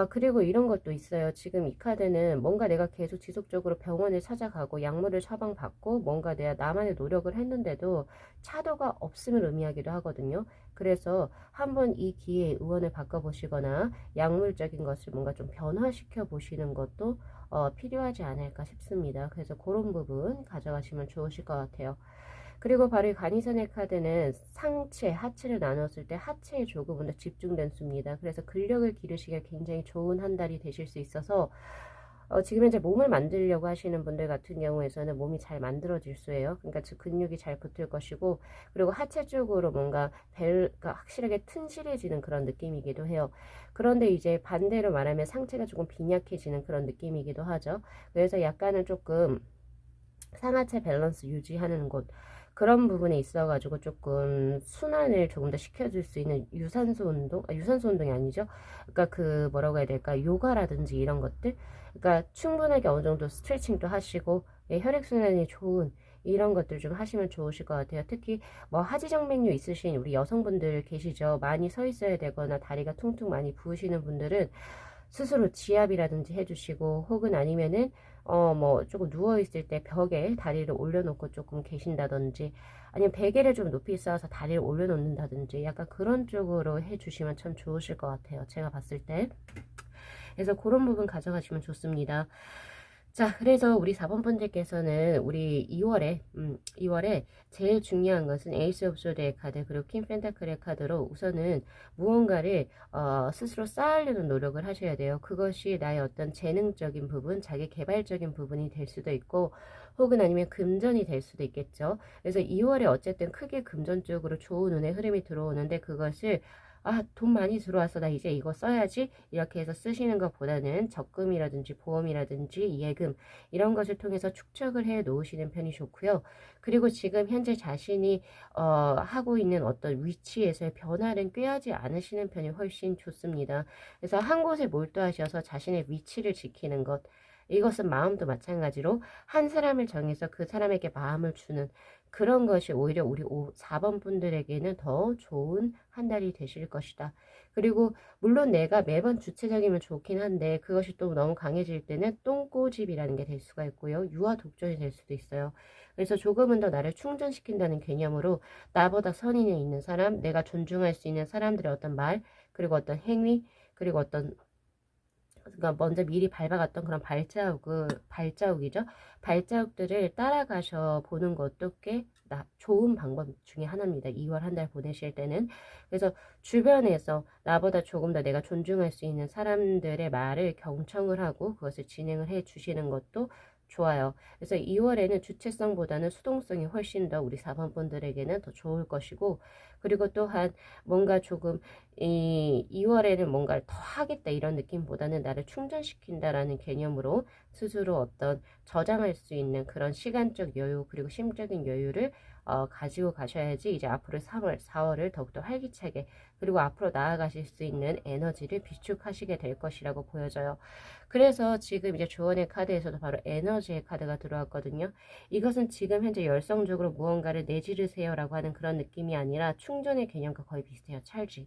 그리고 이런 것도 있어요. 지금 이 카드는 뭔가 내가 계속 지속적으로 병원을 찾아가고 약물을 처방받고 뭔가 내가 나만의 노력을 했는데도 차도가 없음을 의미하기도 하거든요. 그래서 한번 이 기회에 의원을 바꿔보시거나 약물적인 것을 뭔가 좀 변화시켜 보시는 것도 필요하지 않을까 싶습니다. 그래서 그런 부분 가져가시면 좋으실 것 같아요. 그리고 바로 이 간이선의 카드는 상체, 하체를 나눴을 때 하체에 조금은 더 집중된 수입니다. 그래서 근력을 기르시기에 굉장히 좋은 한 달이 되실 수 있어서 지금 현재 몸을 만들려고 하시는 분들 같은 경우에서는 몸이 잘 만들어질 수예요. 그러니까 즉 근육이 잘 붙을 것이고, 그리고 하체 쪽으로 뭔가 그러니까 확실하게 튼실해지는 그런 느낌이기도 해요. 그런데 이제 반대로 말하면 상체가 조금 빈약해지는 그런 느낌이기도 하죠. 그래서 약간은 조금 상하체 밸런스 유지하는 곳, 그런 부분에 있어가지고 조금 순환을 조금 더 시켜줄 수 있는 유산소 운동, 유산소 운동이 아니죠. 그러니까 그 뭐라고 해야 될까, 요가라든지 이런 것들, 그러니까 충분하게 어느 정도 스트레칭도 하시고 혈액순환이 좋은 이런 것들 좀 하시면 좋으실 것 같아요. 특히 뭐 하지정맥류 있으신 우리 여성분들 계시죠. 많이 서 있어야 되거나 다리가 퉁퉁 많이 부으시는 분들은 스스로 지압이라든지 해주시고, 혹은 아니면은 뭐 조금 누워있을 때 벽에 다리를 올려놓고 조금 계신다든지, 아니면 베개를 좀 높이 쌓아서 다리를 올려놓는다든지, 약간 그런 쪽으로 해주시면 참 좋으실 것 같아요. 제가 봤을 때. 그래서 그런 부분 가져가시면 좋습니다. 자, 그래서 우리 4번 분들께서는 우리 2월에 제일 중요한 것은 에이스 오브 소드의 카드, 그리고 킹 펜타클의 카드로 우선은 무언가를 스스로 쌓으려는 노력을 하셔야 돼요. 그것이 나의 어떤 재능적인 부분, 자기 개발적인 부분이 될 수도 있고, 혹은 아니면 금전이 될 수도 있겠죠. 그래서 2월에 어쨌든 크게 금전 쪽으로 좋은 운의 흐름이 들어오는데, 그것을 돈 많이 들어왔어. 나 이제 이거 써야지. 이렇게 해서 쓰시는 것보다는 적금이라든지 보험이라든지 예금 이런 것을 통해서 축적을 해 놓으시는 편이 좋고요. 그리고 지금 현재 자신이 하고 있는 어떤 위치에서의 변화는 꾀하지 않으시는 편이 훨씬 좋습니다. 그래서 한 곳에 몰두하셔서 자신의 위치를 지키는 것, 이것은 마음도 마찬가지로 한 사람을 정해서 그 사람에게 마음을 주는 그런 것이 오히려 우리 4번 분들에게는 더 좋은 한 달이 되실 것이다. 그리고 물론 내가 매번 주체적이면 좋긴 한데 그것이 또 너무 강해질 때는 똥꼬집이라는 게 될 수가 있고요. 유아 독전이 될 수도 있어요. 그래서 조금은 더 나를 충전시킨다는 개념으로 나보다 선인이 있는 사람, 내가 존중할 수 있는 사람들의 어떤 말, 그리고 어떤 행위, 그리고 어떤 그러니까 먼저 미리 밟아갔던 그런 발자국이죠. 발자국들을 따라가셔 보는 것도 꽤 좋은 방법 중에 하나입니다. 2월 한 달 보내실 때는. 그래서 주변에서 나보다 조금 더 내가 존중할 수 있는 사람들의 말을 경청을 하고 그것을 진행을 해 주시는 것도 좋아요. 그래서 2월에는 주체성보다는 수동성이 훨씬 더 우리 4번 분들에게는 더 좋을 것이고, 그리고 또한 뭔가 조금 이 2월에는 뭔가를 더 하겠다 이런 느낌보다는 나를 충전시킨다라는 개념으로 스스로 어떤 저장할 수 있는 그런 시간적 여유 그리고 심적인 여유를 가지고 가셔야지 이제 앞으로 3월, 4월을 더욱더 활기차게 그리고 앞으로 나아가실 수 있는 에너지를 비축하시게 될 것이라고 보여져요. 그래서 지금 이제 조언의 카드에서도 바로 에너지의 카드가 들어왔거든요. 이것은 지금 현재 열성적으로 무언가를 내지르세요라고 하는 그런 느낌이 아니라 충전의 개념과 거의 비슷해요. 찰지.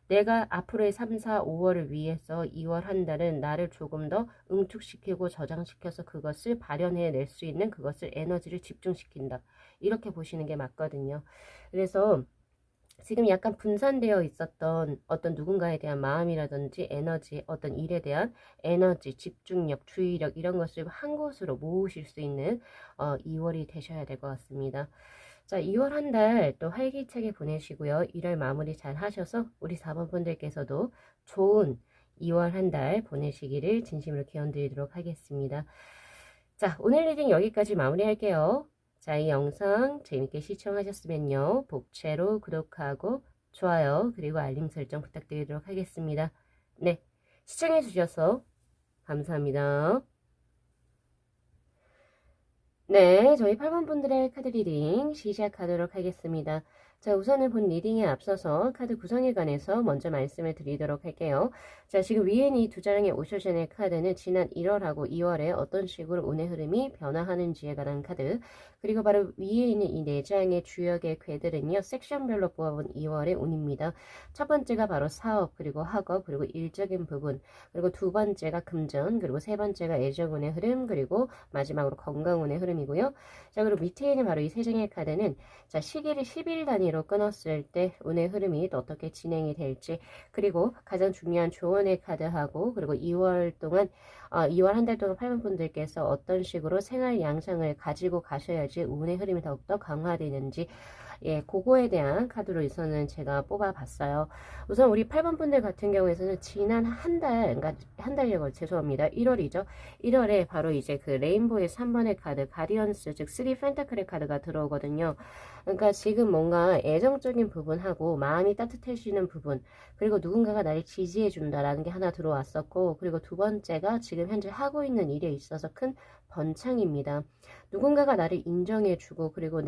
내가 앞으로의 3, 4, 5월을 위해서 2월 한 달은 나를 조금 더 응축시키고 저장시켜서 그것을 발현해낼 수 있는 그것을 에너지를 집중시킨다. 이렇게 보시는 게 맞거든요. 그래서 지금 약간 분산되어 있었던 어떤 누군가에 대한 마음이라든지 에너지, 어떤 일에 대한 에너지, 집중력, 주의력 이런 것을 한 곳으로 모으실 수 있는 2월이 되셔야 될 것 같습니다. 자, 2월 한 달 또 활기차게 보내시고요. 1월 마무리 잘 하셔서 우리 4번 분들께서도 좋은 2월 한 달 보내시기를 진심으로 기원 드리도록 하겠습니다. 자, 오늘 리딩 여기까지 마무리할게요. 자, 이 영상 재밌게 시청하셨으면요. 복채로 구독하고 좋아요 그리고 알림 설정 부탁드리도록 하겠습니다. 네, 시청해 주셔서 감사합니다. 네, 저희 8번 분들의 카드 리딩 시작하도록 하겠습니다. 자, 우선은 본 리딩에 앞서서 카드 구성에 관해서 먼저 말씀을 드리도록 할게요. 자, 지금 위에 이 두 장의 오셔션의 카드는 지난 1월하고 2월에 어떤 식으로 운의 흐름이 변화하는지에 관한 카드, 그리고 바로 위에 있는 이 네 장의 주역의 괴들은요, 섹션별로 뽑아본 2월의 운입니다. 첫 번째가 바로 사업, 그리고 학업, 그리고 일적인 부분, 그리고 두 번째가 금전, 그리고 세 번째가 애정운의 흐름, 그리고 마지막으로 건강운의 흐름이고요. 자, 그리고 밑에 있는 바로 이 세 장의 카드는 자, 시기를 10일 단위로 끊었을 때 운의 흐름이 또 어떻게 진행이 될지, 그리고 가장 중요한 조언의 카드하고, 그리고 2월 동안 2월 한 달 동안 8번 분들께서 어떤 식으로 생활 양상을 가지고 가셔야지 운의 흐름이 더욱더 강화되는지, 예, 그거에 대한 카드로 우선은 제가 뽑아봤어요. 우선 우리 8번 분들 같은 경우에는 지난 한 달, 그러니까 한 달여 죄송합니다. 1월이죠. 1월에 바로 이제 그 레인보의 3번의 카드, 가디언스, 즉 3 펜타클의 카드가 들어오거든요. 그러니까 지금 뭔가 애정적인 부분하고 마음이 따뜻해지는 부분, 그리고 누군가가 나를 지지해 준다라는 게 하나 들어왔었고, 그리고 두 번째가 지금 현재 하고 있는 일에 있어서 큰 번창입니다. 누군가가 나를 인정해 주고, 그리고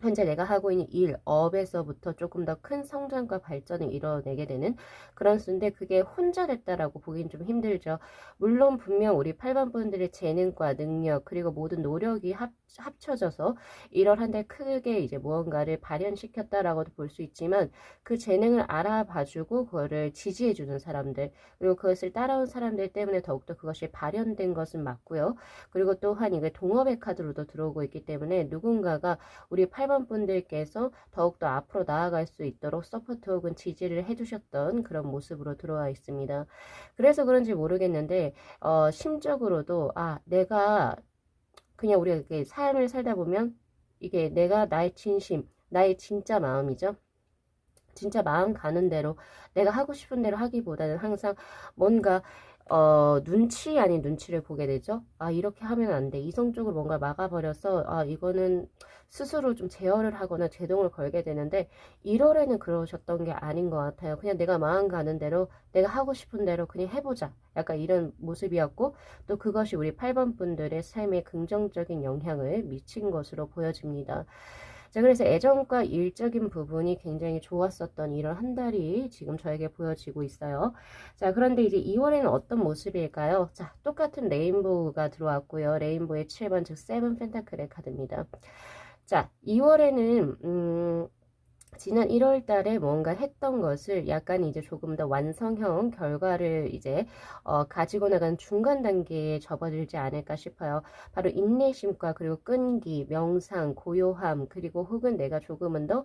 현재 내가 하고 있는 일, 업에서부터 조금 더 큰 성장과 발전을 이뤄내게 되는 그런 수인데, 그게 혼자 됐다라고 보기는 좀 힘들죠. 물론 분명 우리 8번 분들의 재능과 능력 그리고 모든 노력이 합쳐져서 1월 한 달 크게 이제 무언가를 발현시켰다라고도 볼 수 있지만, 그 재능을 알아봐주고 그거를 지지해주는 사람들, 그리고 그것을 따라온 사람들 때문에 더욱더 그것이 발현된 것은 맞고요. 그리고 또한 이게 동업의 카드로도 들어오고 있기 때문에 누군가가 우리 8번 분들께서 더욱더 앞으로 나아갈 수 있도록 서포트 혹은 지지를 해주셨던 그런 모습으로 들어와 있습니다. 그래서 그런지 모르겠는데 심적으로도 내가 그냥 우리가 이렇게 삶을 살다 보면 이게 내가 나의 진심, 나의 진짜 마음이죠. 진짜 마음 가는 대로 내가 하고 싶은 대로 하기보다는 항상 뭔가 눈치 아닌 눈치를 보게 되죠. 이렇게 하면 안 돼. 이성적으로 뭔가 막아버려서 이거는 스스로 좀 제어를 하거나 제동을 걸게 되는데, 1월에는 그러셨던 게 아닌 것 같아요. 그냥 내가 마음 가는 대로 내가 하고 싶은 대로 그냥 해보자. 약간 이런 모습이었고, 또 그것이 우리 8번 분들의 삶에 긍정적인 영향을 미친 것으로 보여집니다. 자, 그래서 애정과 일적인 부분이 굉장히 좋았었던 이런 한 달이 지금 저에게 보여지고 있어요. 자, 그런데 이제 2월에는 어떤 모습일까요? 자, 똑같은 레인보우가 들어왔고요. 레인보우의 7번, 즉 세븐 펜타클의 카드입니다. 자, 2월에는 지난 1월 달에 뭔가 했던 것을 약간 이제 조금 더 완성형 결과를 이제 가지고 나가는 중간 단계에 접어들지 않을까 싶어요. 바로 인내심과 그리고 끈기, 명상, 고요함, 그리고 혹은 내가 조금은 더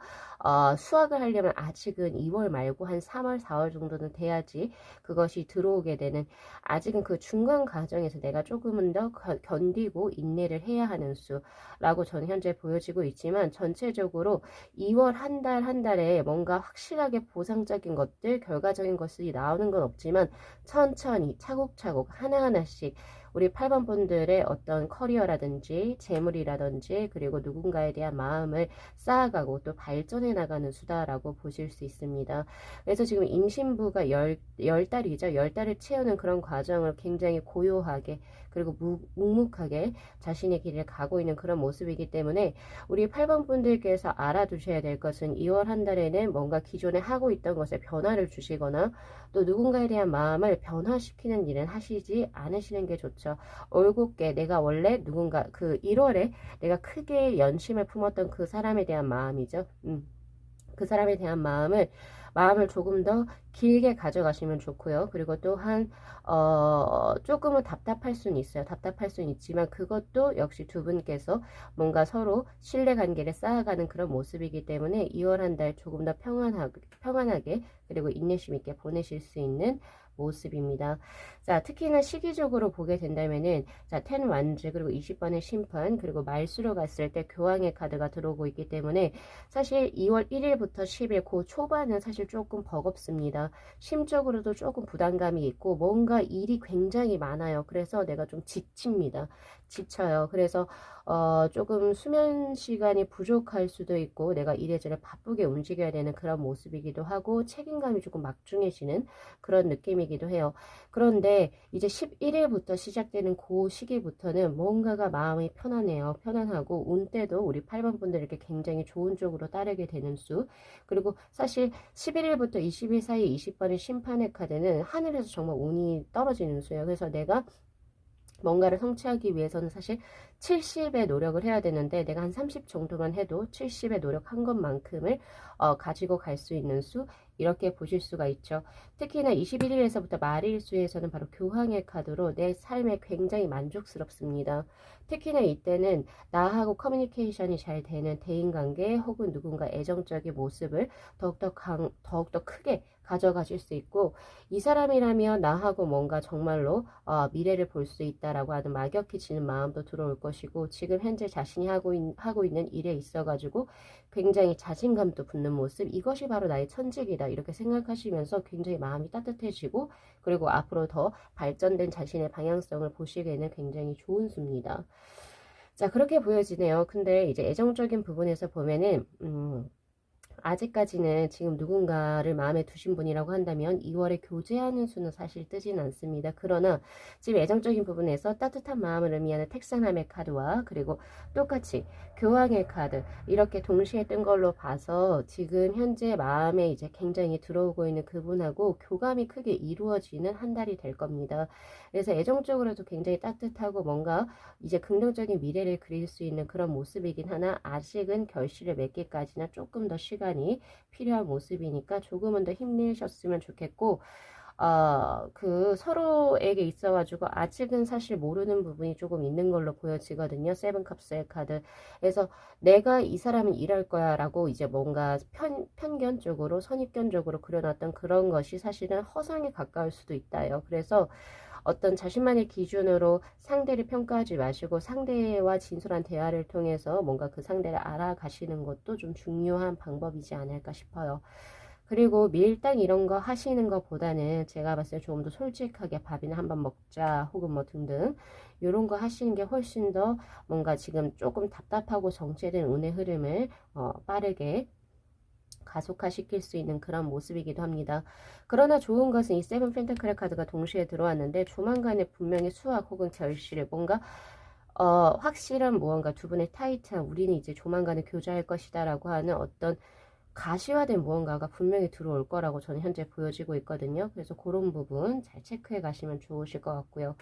수학을 하려면 아직은 2월 말고 한 3월, 4월 정도는 돼야지 그것이 들어오게 되는, 아직은 그 중간 과정에서 내가 조금은 더 견디고 인내를 해야 하는 수라고 저는 현재 보여지고 있지만, 전체적으로 2월 한 달 한 달에 뭔가 확실하게 보상적인 것들, 결과적인 것이 나오는 건 없지만 천천히 차곡차곡 하나하나씩 우리 8번 분들의 어떤 커리어라든지 재물이라든지 그리고 누군가에 대한 마음을 쌓아가고 또 발전해 나가는 수다라고 보실 수 있습니다. 그래서 지금 임신부가 열 달이죠. 열 달을 채우는 그런 과정을 굉장히 고요하게 그리고 묵묵하게 자신의 길을 가고 있는 그런 모습이기 때문에, 우리 8번 분들께서 알아두셔야 될 것은 2월 한 달에는 뭔가 기존에 하고 있던 것에 변화를 주시거나 또 누군가에 대한 마음을 변화시키는 일은 하시지 않으시는 게 좋죠. 올곧게 내가 원래 누군가 그 1월에 내가 크게 연심을 품었던 그 사람에 대한 마음이죠. 그 사람에 대한 마음을 조금 더 길게 가져가시면 좋고요. 그리고 또한 조금은 답답할 수는 있어요. 답답할 수는 있지만 그것도 역시 두 분께서 뭔가 서로 신뢰관계를 쌓아가는 그런 모습이기 때문에 2월 한 달 조금 더 평안하게 그리고 인내심 있게 보내실 수 있는 모습입니다. 자, 특히나 시기적으로 보게 된다면은, 자, 10 완즈, 그리고 20번의 심판, 그리고 말수로 갔을 때 교황의 카드가 들어오고 있기 때문에 사실 2월 1일부터 10일 그 초반은 사실 조금 버겁습니다. 심적으로도 조금 부담감이 있고 뭔가 일이 굉장히 많아요. 그래서 내가 좀 지칩니다. 지쳐요. 그래서 조금 수면 시간이 부족할 수도 있고 내가 이래저래 바쁘게 움직여야 되는 그런 모습이기도 하고 책임감이 조금 막중해지는 그런 느낌이기도 해요. 그런데 이제 11일부터 시작되는 그 시기부터는 뭔가가 마음이 편안해요. 편안하고 운때도 우리 8번 분들에게 굉장히 좋은 쪽으로 따르게 되는 수. 그리고 사실 11일부터 20일 사이 20번의 심판의 카드는 하늘에서 정말 운이 떨어지는 수예요. 그래서 내가 뭔가를 성취하기 위해서는 사실 70의 노력을 해야 되는데 내가 한 30 정도만 해도 70의 노력한 것만큼을 가지고 갈 수 있는 수, 이렇게 보실 수가 있죠. 특히나 21일에서부터 말일수에서는 바로 교황의 카드로 내 삶에 굉장히 만족스럽습니다. 특히나 이때는 나하고 커뮤니케이션이 잘 되는 대인관계 혹은 누군가 애정적인 모습을 더욱더 크게 가져가실 수 있고, 이 사람이라면 나하고 뭔가 정말로 미래를 볼 수 있다라고 하는 막역해지는 마음도 들어올 것이고, 지금 현재 자신이 하고 있는 일에 있어가지고 굉장히 자신감도 붙는 모습, 이것이 바로 나의 천직이다 이렇게 생각하시면서 굉장히 마음이 따뜻해지고, 그리고 앞으로 더 발전된 자신의 방향성을 보시기에는 굉장히 좋은 수입니다. 자, 그렇게 보여지네요. 근데 이제 애정적인 부분에서 보면은 아직까지는 지금 누군가를 마음에 두신 분이라고 한다면 2월에 교제하는 수는 사실 뜨진 않습니다. 그러나 지금 애정적인 부분에서 따뜻한 마음을 의미하는 택사남의 카드와 그리고 똑같이 교황의 카드, 이렇게 동시에 뜬 걸로 봐서 지금 현재 마음에 이제 굉장히 들어오고 있는 그분하고 교감이 크게 이루어지는 한 달이 될 겁니다. 그래서 애정적으로도 굉장히 따뜻하고 뭔가 이제 긍정적인 미래를 그릴 수 있는 그런 모습이긴 하나, 아직은 결실을 맺기까지는 조금 더 시간이 필요한 모습이니까 조금은 더 힘내셨으면 좋겠고, 그 서로에게 있어가지고 아직은 사실 모르는 부분이 조금 있는 걸로 보여지거든요. 세븐컵스의 카드. 그래서 내가 이 사람은 이럴 거야 라고 이제 뭔가 편견적으로 선입견적으로 그려놨던 그런 것이 사실은 허상에 가까울 수도 있다요. 그래서 어떤 자신만의 기준으로 상대를 평가하지 마시고 상대와 진솔한 대화를 통해서 뭔가 그 상대를 알아가시는 것도 좀 중요한 방법이지 않을까 싶어요. 그리고 밀당 이런 거 하시는 것보다는 제가 봤을 때 조금 더 솔직하게 밥이나 한번 먹자 혹은 뭐 등등 이런 거 하시는 게 훨씬 더 뭔가 지금 조금 답답하고 정체된 운의 흐름을 빠르게 가속화시킬 수 있는 그런 모습이기도 합니다. 그러나 좋은 것은 이 세븐 펜타클의 카드가 동시에 들어왔는데 조만간에 분명히 수확 혹은 결실을 뭔가 확실한 무언가, 두 분의 타이트한 우리는 이제 조만간에 교제할 것이다 라고 하는 어떤 가시화된 무언가가 분명히 들어올 거라고 저는 현재 보여지고 있거든요. 그래서 그런 부분 잘 체크해 가시면 좋으실 것 같고요.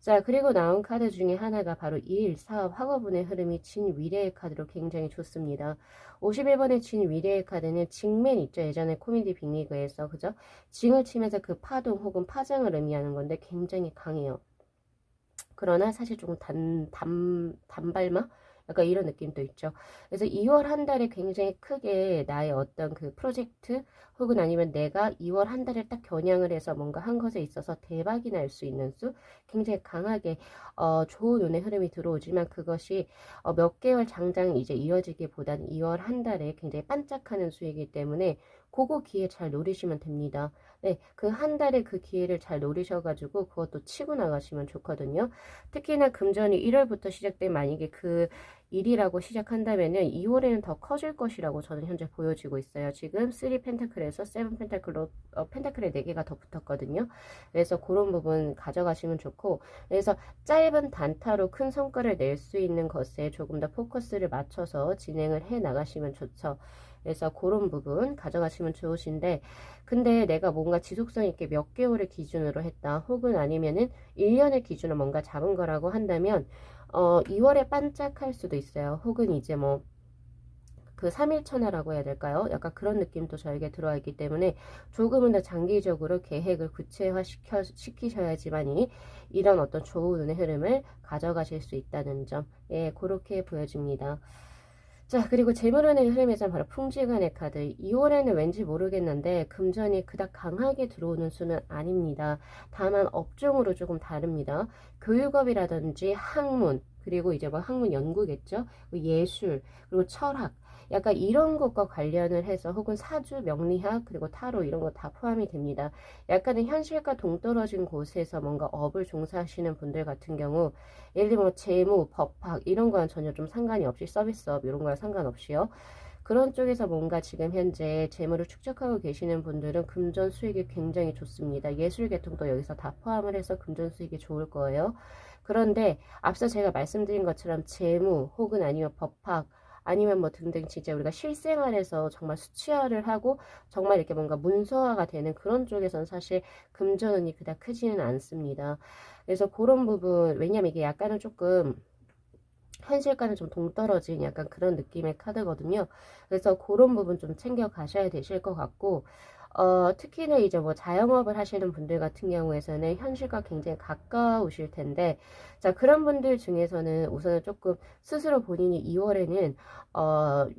자, 그리고 나온 카드 중에 하나가 바로 일, 사업, 학업운의 흐름이 진위례의 카드로 굉장히 좋습니다. 51번의 진위례의 카드는 징맨 있죠. 예전에 코미디 빅리그에서, 그죠? 징을 치면서 그 파동 혹은 파장을 의미하는 건데 굉장히 강해요. 그러나 사실 조금 단발마? 약간 이런 느낌도 있죠. 그래서 2월 한 달에 굉장히 크게 나의 어떤 그 프로젝트 혹은 아니면 내가 2월 한 달에 딱 겨냥을 해서 뭔가 한 것에 있어서 대박이 날 수 있는 수 굉장히 강하게 좋은 운의 흐름이 들어오지만 그것이 몇 개월 장장 이제 이어지기보다는 2월 한 달에 굉장히 반짝하는 수이기 때문에 그거 기회 잘 노리시면 됩니다. 네, 그 한 달에 그 기회를 잘 노리셔가지고 그것도 치고 나가시면 좋거든요. 특히나 금전이 1월부터 시작된 만약에 그 일이라고 시작한다면은 2월에는 더 커질 것이라고 저는 현재 보여지고 있어요. 지금 3 펜타클에서 7 펜타클로 펜타클에 4개가 더 붙었거든요. 그래서 그런 부분 가져가시면 좋고 그래서 짧은 단타로 큰 성과를 낼 수 있는 것에 조금 더 포커스를 맞춰서 진행을 해 나가시면 좋죠. 그래서 그런 부분 가져가시면 좋으신데 근데 내가 뭔가 지속성 있게 몇 개월을 기준으로 했다 혹은 아니면은 1년을 기준으로 뭔가 잡은 거라고 한다면 2월에 반짝할 수도 있어요. 혹은 이제 뭐 그 3일천하라고 해야 될까요? 약간 그런 느낌도 저에게 들어와 있기 때문에 조금은 더 장기적으로 계획을 시키셔야지만이 이런 어떤 좋은 운의 흐름을 가져가실 수 있다는 점, 예, 그렇게 보여집니다. 자, 그리고 재물운의 흐름에서 바로 풍지간의 카드. 2월에는 왠지 모르겠는데 금전이 그닥 강하게 들어오는 수는 아닙니다. 다만 업종으로 조금 다릅니다. 교육업이라든지 학문, 그리고 이제 뭐 학문 연구겠죠? 예술, 그리고 철학. 약간 이런 것과 관련을 해서 혹은 사주, 명리학, 그리고 타로 이런 거 다 포함이 됩니다. 약간은 현실과 동떨어진 곳에서 뭔가 업을 종사하시는 분들 같은 경우 예를 들면 뭐 재무, 법학 이런 거랑 전혀 좀 상관이 없이 서비스업 이런 거랑 상관없이요. 그런 쪽에서 뭔가 지금 현재 재물을 축적하고 계시는 분들은 금전 수익이 굉장히 좋습니다. 예술 계통도 여기서 다 포함을 해서 금전 수익이 좋을 거예요. 그런데 앞서 제가 말씀드린 것처럼 재무 혹은 아니면 법학 아니면 뭐 등등 진짜 우리가 실생활에서 정말 수치화를 하고 정말 이렇게 뭔가 문서화가 되는 그런 쪽에서는 사실 금전운이 그닥 크지는 않습니다. 그래서 그런 부분 왜냐면 이게 약간은 조금 현실과는 좀 동떨어진 약간 그런 느낌의 카드거든요. 그래서 그런 부분 좀 챙겨 가셔야 되실 것 같고 특히나 이제 뭐 자영업을 하시는 분들 같은 경우에서는 현실과 굉장히 가까우실 텐데, 자, 그런 분들 중에서는 우선은 조금 스스로 본인이 2월에는,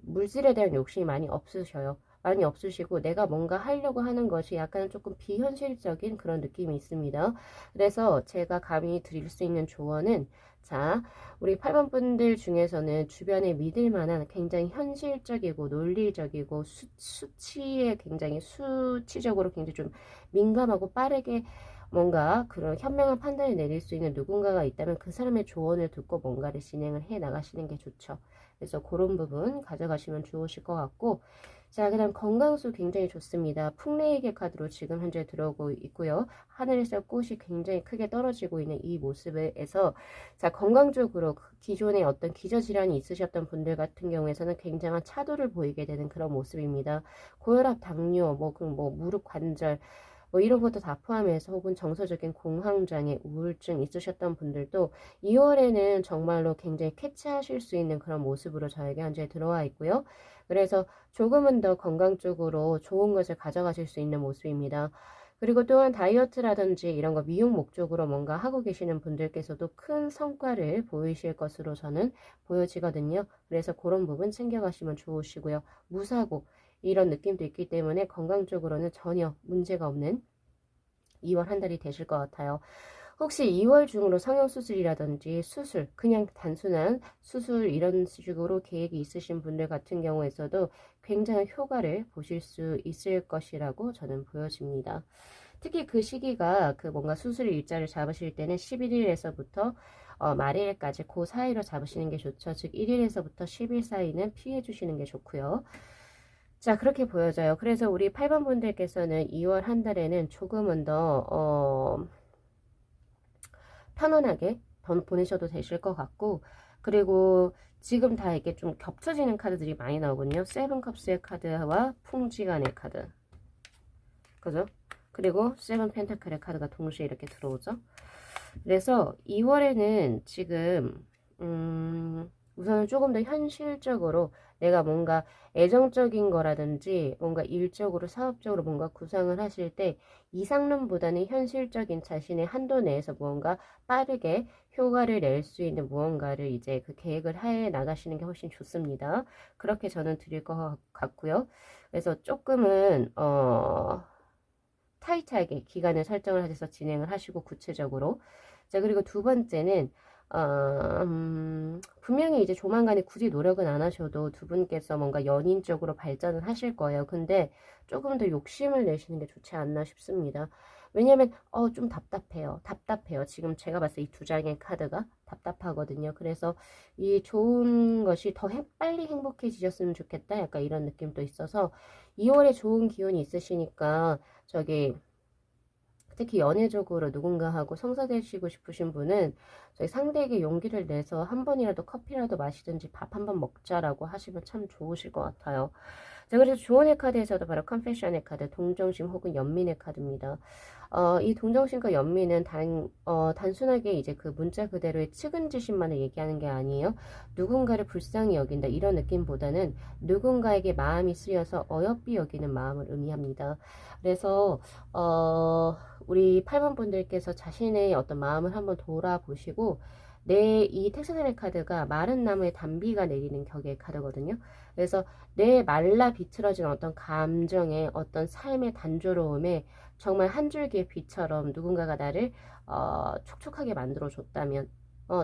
물질에 대한 욕심이 많이 없으셔요. 많이 없으시고, 내가 뭔가 하려고 하는 것이 약간 조금 비현실적인 그런 느낌이 있습니다. 그래서 제가 감히 드릴 수 있는 조언은, 자, 우리 8번 분들 중에서는 주변에 믿을 만한 굉장히 현실적이고 논리적이고 수치에 굉장히 수치적으로 굉장히 좀 민감하고 빠르게 뭔가 그런 현명한 판단을 내릴 수 있는 누군가가 있다면 그 사람의 조언을 듣고 뭔가를 진행을 해 나가시는 게 좋죠. 그래서 그런 부분 가져가시면 좋으실 것 같고 자, 그 다음 건강수 굉장히 좋습니다. 풍레이게 카드로 지금 현재 들어오고 있고요. 하늘에서 꽃이 굉장히 크게 떨어지고 있는 이 모습에서 자, 건강적으로 기존에 어떤 기저질환이 있으셨던 분들 같은 경우에서는 굉장한 차도를 보이게 되는 그런 모습입니다. 고혈압, 당뇨, 뭐 무릎 관절, 뭐 이런 것도 다 포함해서 혹은 정서적인 공황장애, 우울증 있으셨던 분들도 2월에는 정말로 굉장히 캐치하실 수 있는 그런 모습으로 저에게 현재 들어와 있고요. 그래서 조금은 더 건강 쪽으로 좋은 것을 가져가실 수 있는 모습입니다. 그리고 또한 다이어트라든지 이런 거 미용 목적으로 뭔가 하고 계시는 분들께서도 큰 성과를 보이실 것으로 저는 보여지거든요. 그래서 그런 부분 챙겨가시면 좋으시고요. 무사고 이런 느낌도 있기 때문에 건강적으로는 전혀 문제가 없는 2월 한 달이 되실 것 같아요. 혹시 2월 중으로 성형수술이라든지 수술, 그냥 단순한 수술 이런 식으로 계획이 있으신 분들 같은 경우에서도 굉장한 효과를 보실 수 있을 것이라고 저는 보여집니다. 특히 그 시기가 그 뭔가 수술 일자를 잡으실 때는 11일에서부터 말일까지 그 사이로 잡으시는 게 좋죠. 즉 1일에서부터 10일 사이는 피해 주시는 게 좋고요. 자, 그렇게 보여져요. 그래서 우리 8번 분들께서는 2월 한 달에는 조금은 더 편안하게 보내셔도 되실 것 같고 그리고 지금 다 이게 좀 겹쳐지는 카드들이 많이 나오거든요. 세븐컵스의 카드와 풍지간의 카드. 그죠? 그리고 세븐 펜타클의 카드가 동시에 이렇게 들어오죠. 그래서 2월에는 지금 우선은 조금 더 현실적으로 내가 뭔가 애정적인 거라든지 뭔가 일적으로 사업적으로 뭔가 구상을 하실 때 이상론보다는 현실적인 자신의 한도 내에서 무언가 빠르게 효과를 낼 수 있는 무언가를 이제 그 계획을 해 나가시는 게 훨씬 좋습니다. 그렇게 저는 드릴 것 같고요. 그래서 조금은 타이트하게 기간을 설정을 하셔서 진행을 하시고 구체적으로. 자, 그리고 두 번째는 분명히 이제 조만간에 굳이 노력은 안 하셔도 두 분께서 뭔가 연인적으로 발전을 하실 거예요. 근데 조금 더 욕심을 내시는 게 좋지 않나 싶습니다. 왜냐면 좀 답답해요. 지금 제가 봤을 때 이 두 장의 카드가 답답하거든요. 그래서 이 좋은 것이 더 빨리 행복해지셨으면 좋겠다. 약간 이런 느낌도 있어서 2월에 좋은 기운이 있으시니까 저기 특히 연애적으로 누군가하고 성사되시고 싶으신 분은 저희 상대에게 용기를 내서 한 번이라도 커피라도 마시든지 밥 한 번 먹자라고 하시면 참 좋으실 것 같아요. 자, 그래서 조언의 카드에서도 바로 컨페션의 카드, 동정심 혹은 연민의 카드입니다. 이 동정심과 연민은 단순하게 이제 그 문자 그대로의 측은지심만을 얘기하는 게 아니에요. 누군가를 불쌍히 여긴다 이런 느낌보다는 누군가에게 마음이 쓰여서 어여삐 여기는 마음을 의미합니다. 그래서 우리 8번 분들께서 자신의 어떤 마음을 한번 돌아보시고 내 이 텍사스의 카드가 마른 나무에 단비가 내리는 격의 카드거든요. 그래서 내 말라 비틀어진 어떤 감정의 어떤 삶의 단조로움에 정말 한 줄기의 빛처럼 누군가가 나를 촉촉하게 만들어 줬다면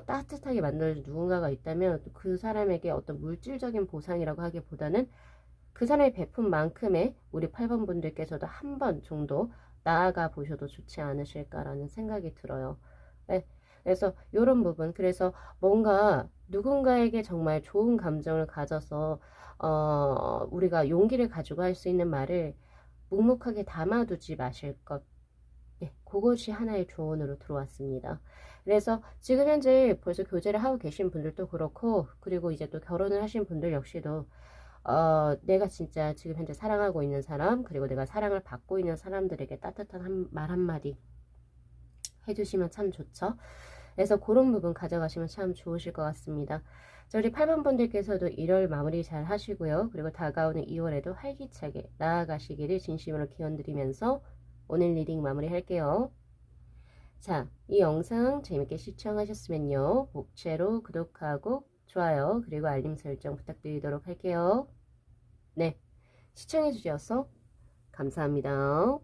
따뜻하게 만들어준 누군가가 있다면 그 사람에게 어떤 물질적인 보상이라고 하기보다는 그 사람이 베푼 만큼의 우리 8번 분들께서도 한 번 정도 나아가 보셔도 좋지 않으실까라는 생각이 들어요. 네. 그래서 이런 부분, 그래서 뭔가 누군가에게 정말 좋은 감정을 가져서 우리가 용기를 가지고 할 수 있는 말을 묵묵하게 담아두지 마실 것. 네, 그것이 하나의 조언으로 들어왔습니다. 그래서 지금 현재 벌써 교제를 하고 계신 분들도 그렇고, 그리고 이제 또 결혼을 하신 분들 역시도 내가 진짜 지금 현재 사랑하고 있는 사람, 그리고 내가 사랑을 받고 있는 사람들에게 따뜻한 말 한마디 해주시면 참 좋죠. 그래서 그런 부분 가져가시면 참 좋으실 것 같습니다. 자, 우리 8번 분들께서도 1월 마무리 잘 하시고요. 그리고 다가오는 2월에도 활기차게 나아가시기를 진심으로 기원드리면서 오늘 리딩 마무리 할게요. 자, 이 영상 재밌게 시청하셨으면요. 복채로 구독하고 좋아요, 그리고 알림 설정 부탁드리도록 할게요. 네, 시청해주셔서 감사합니다.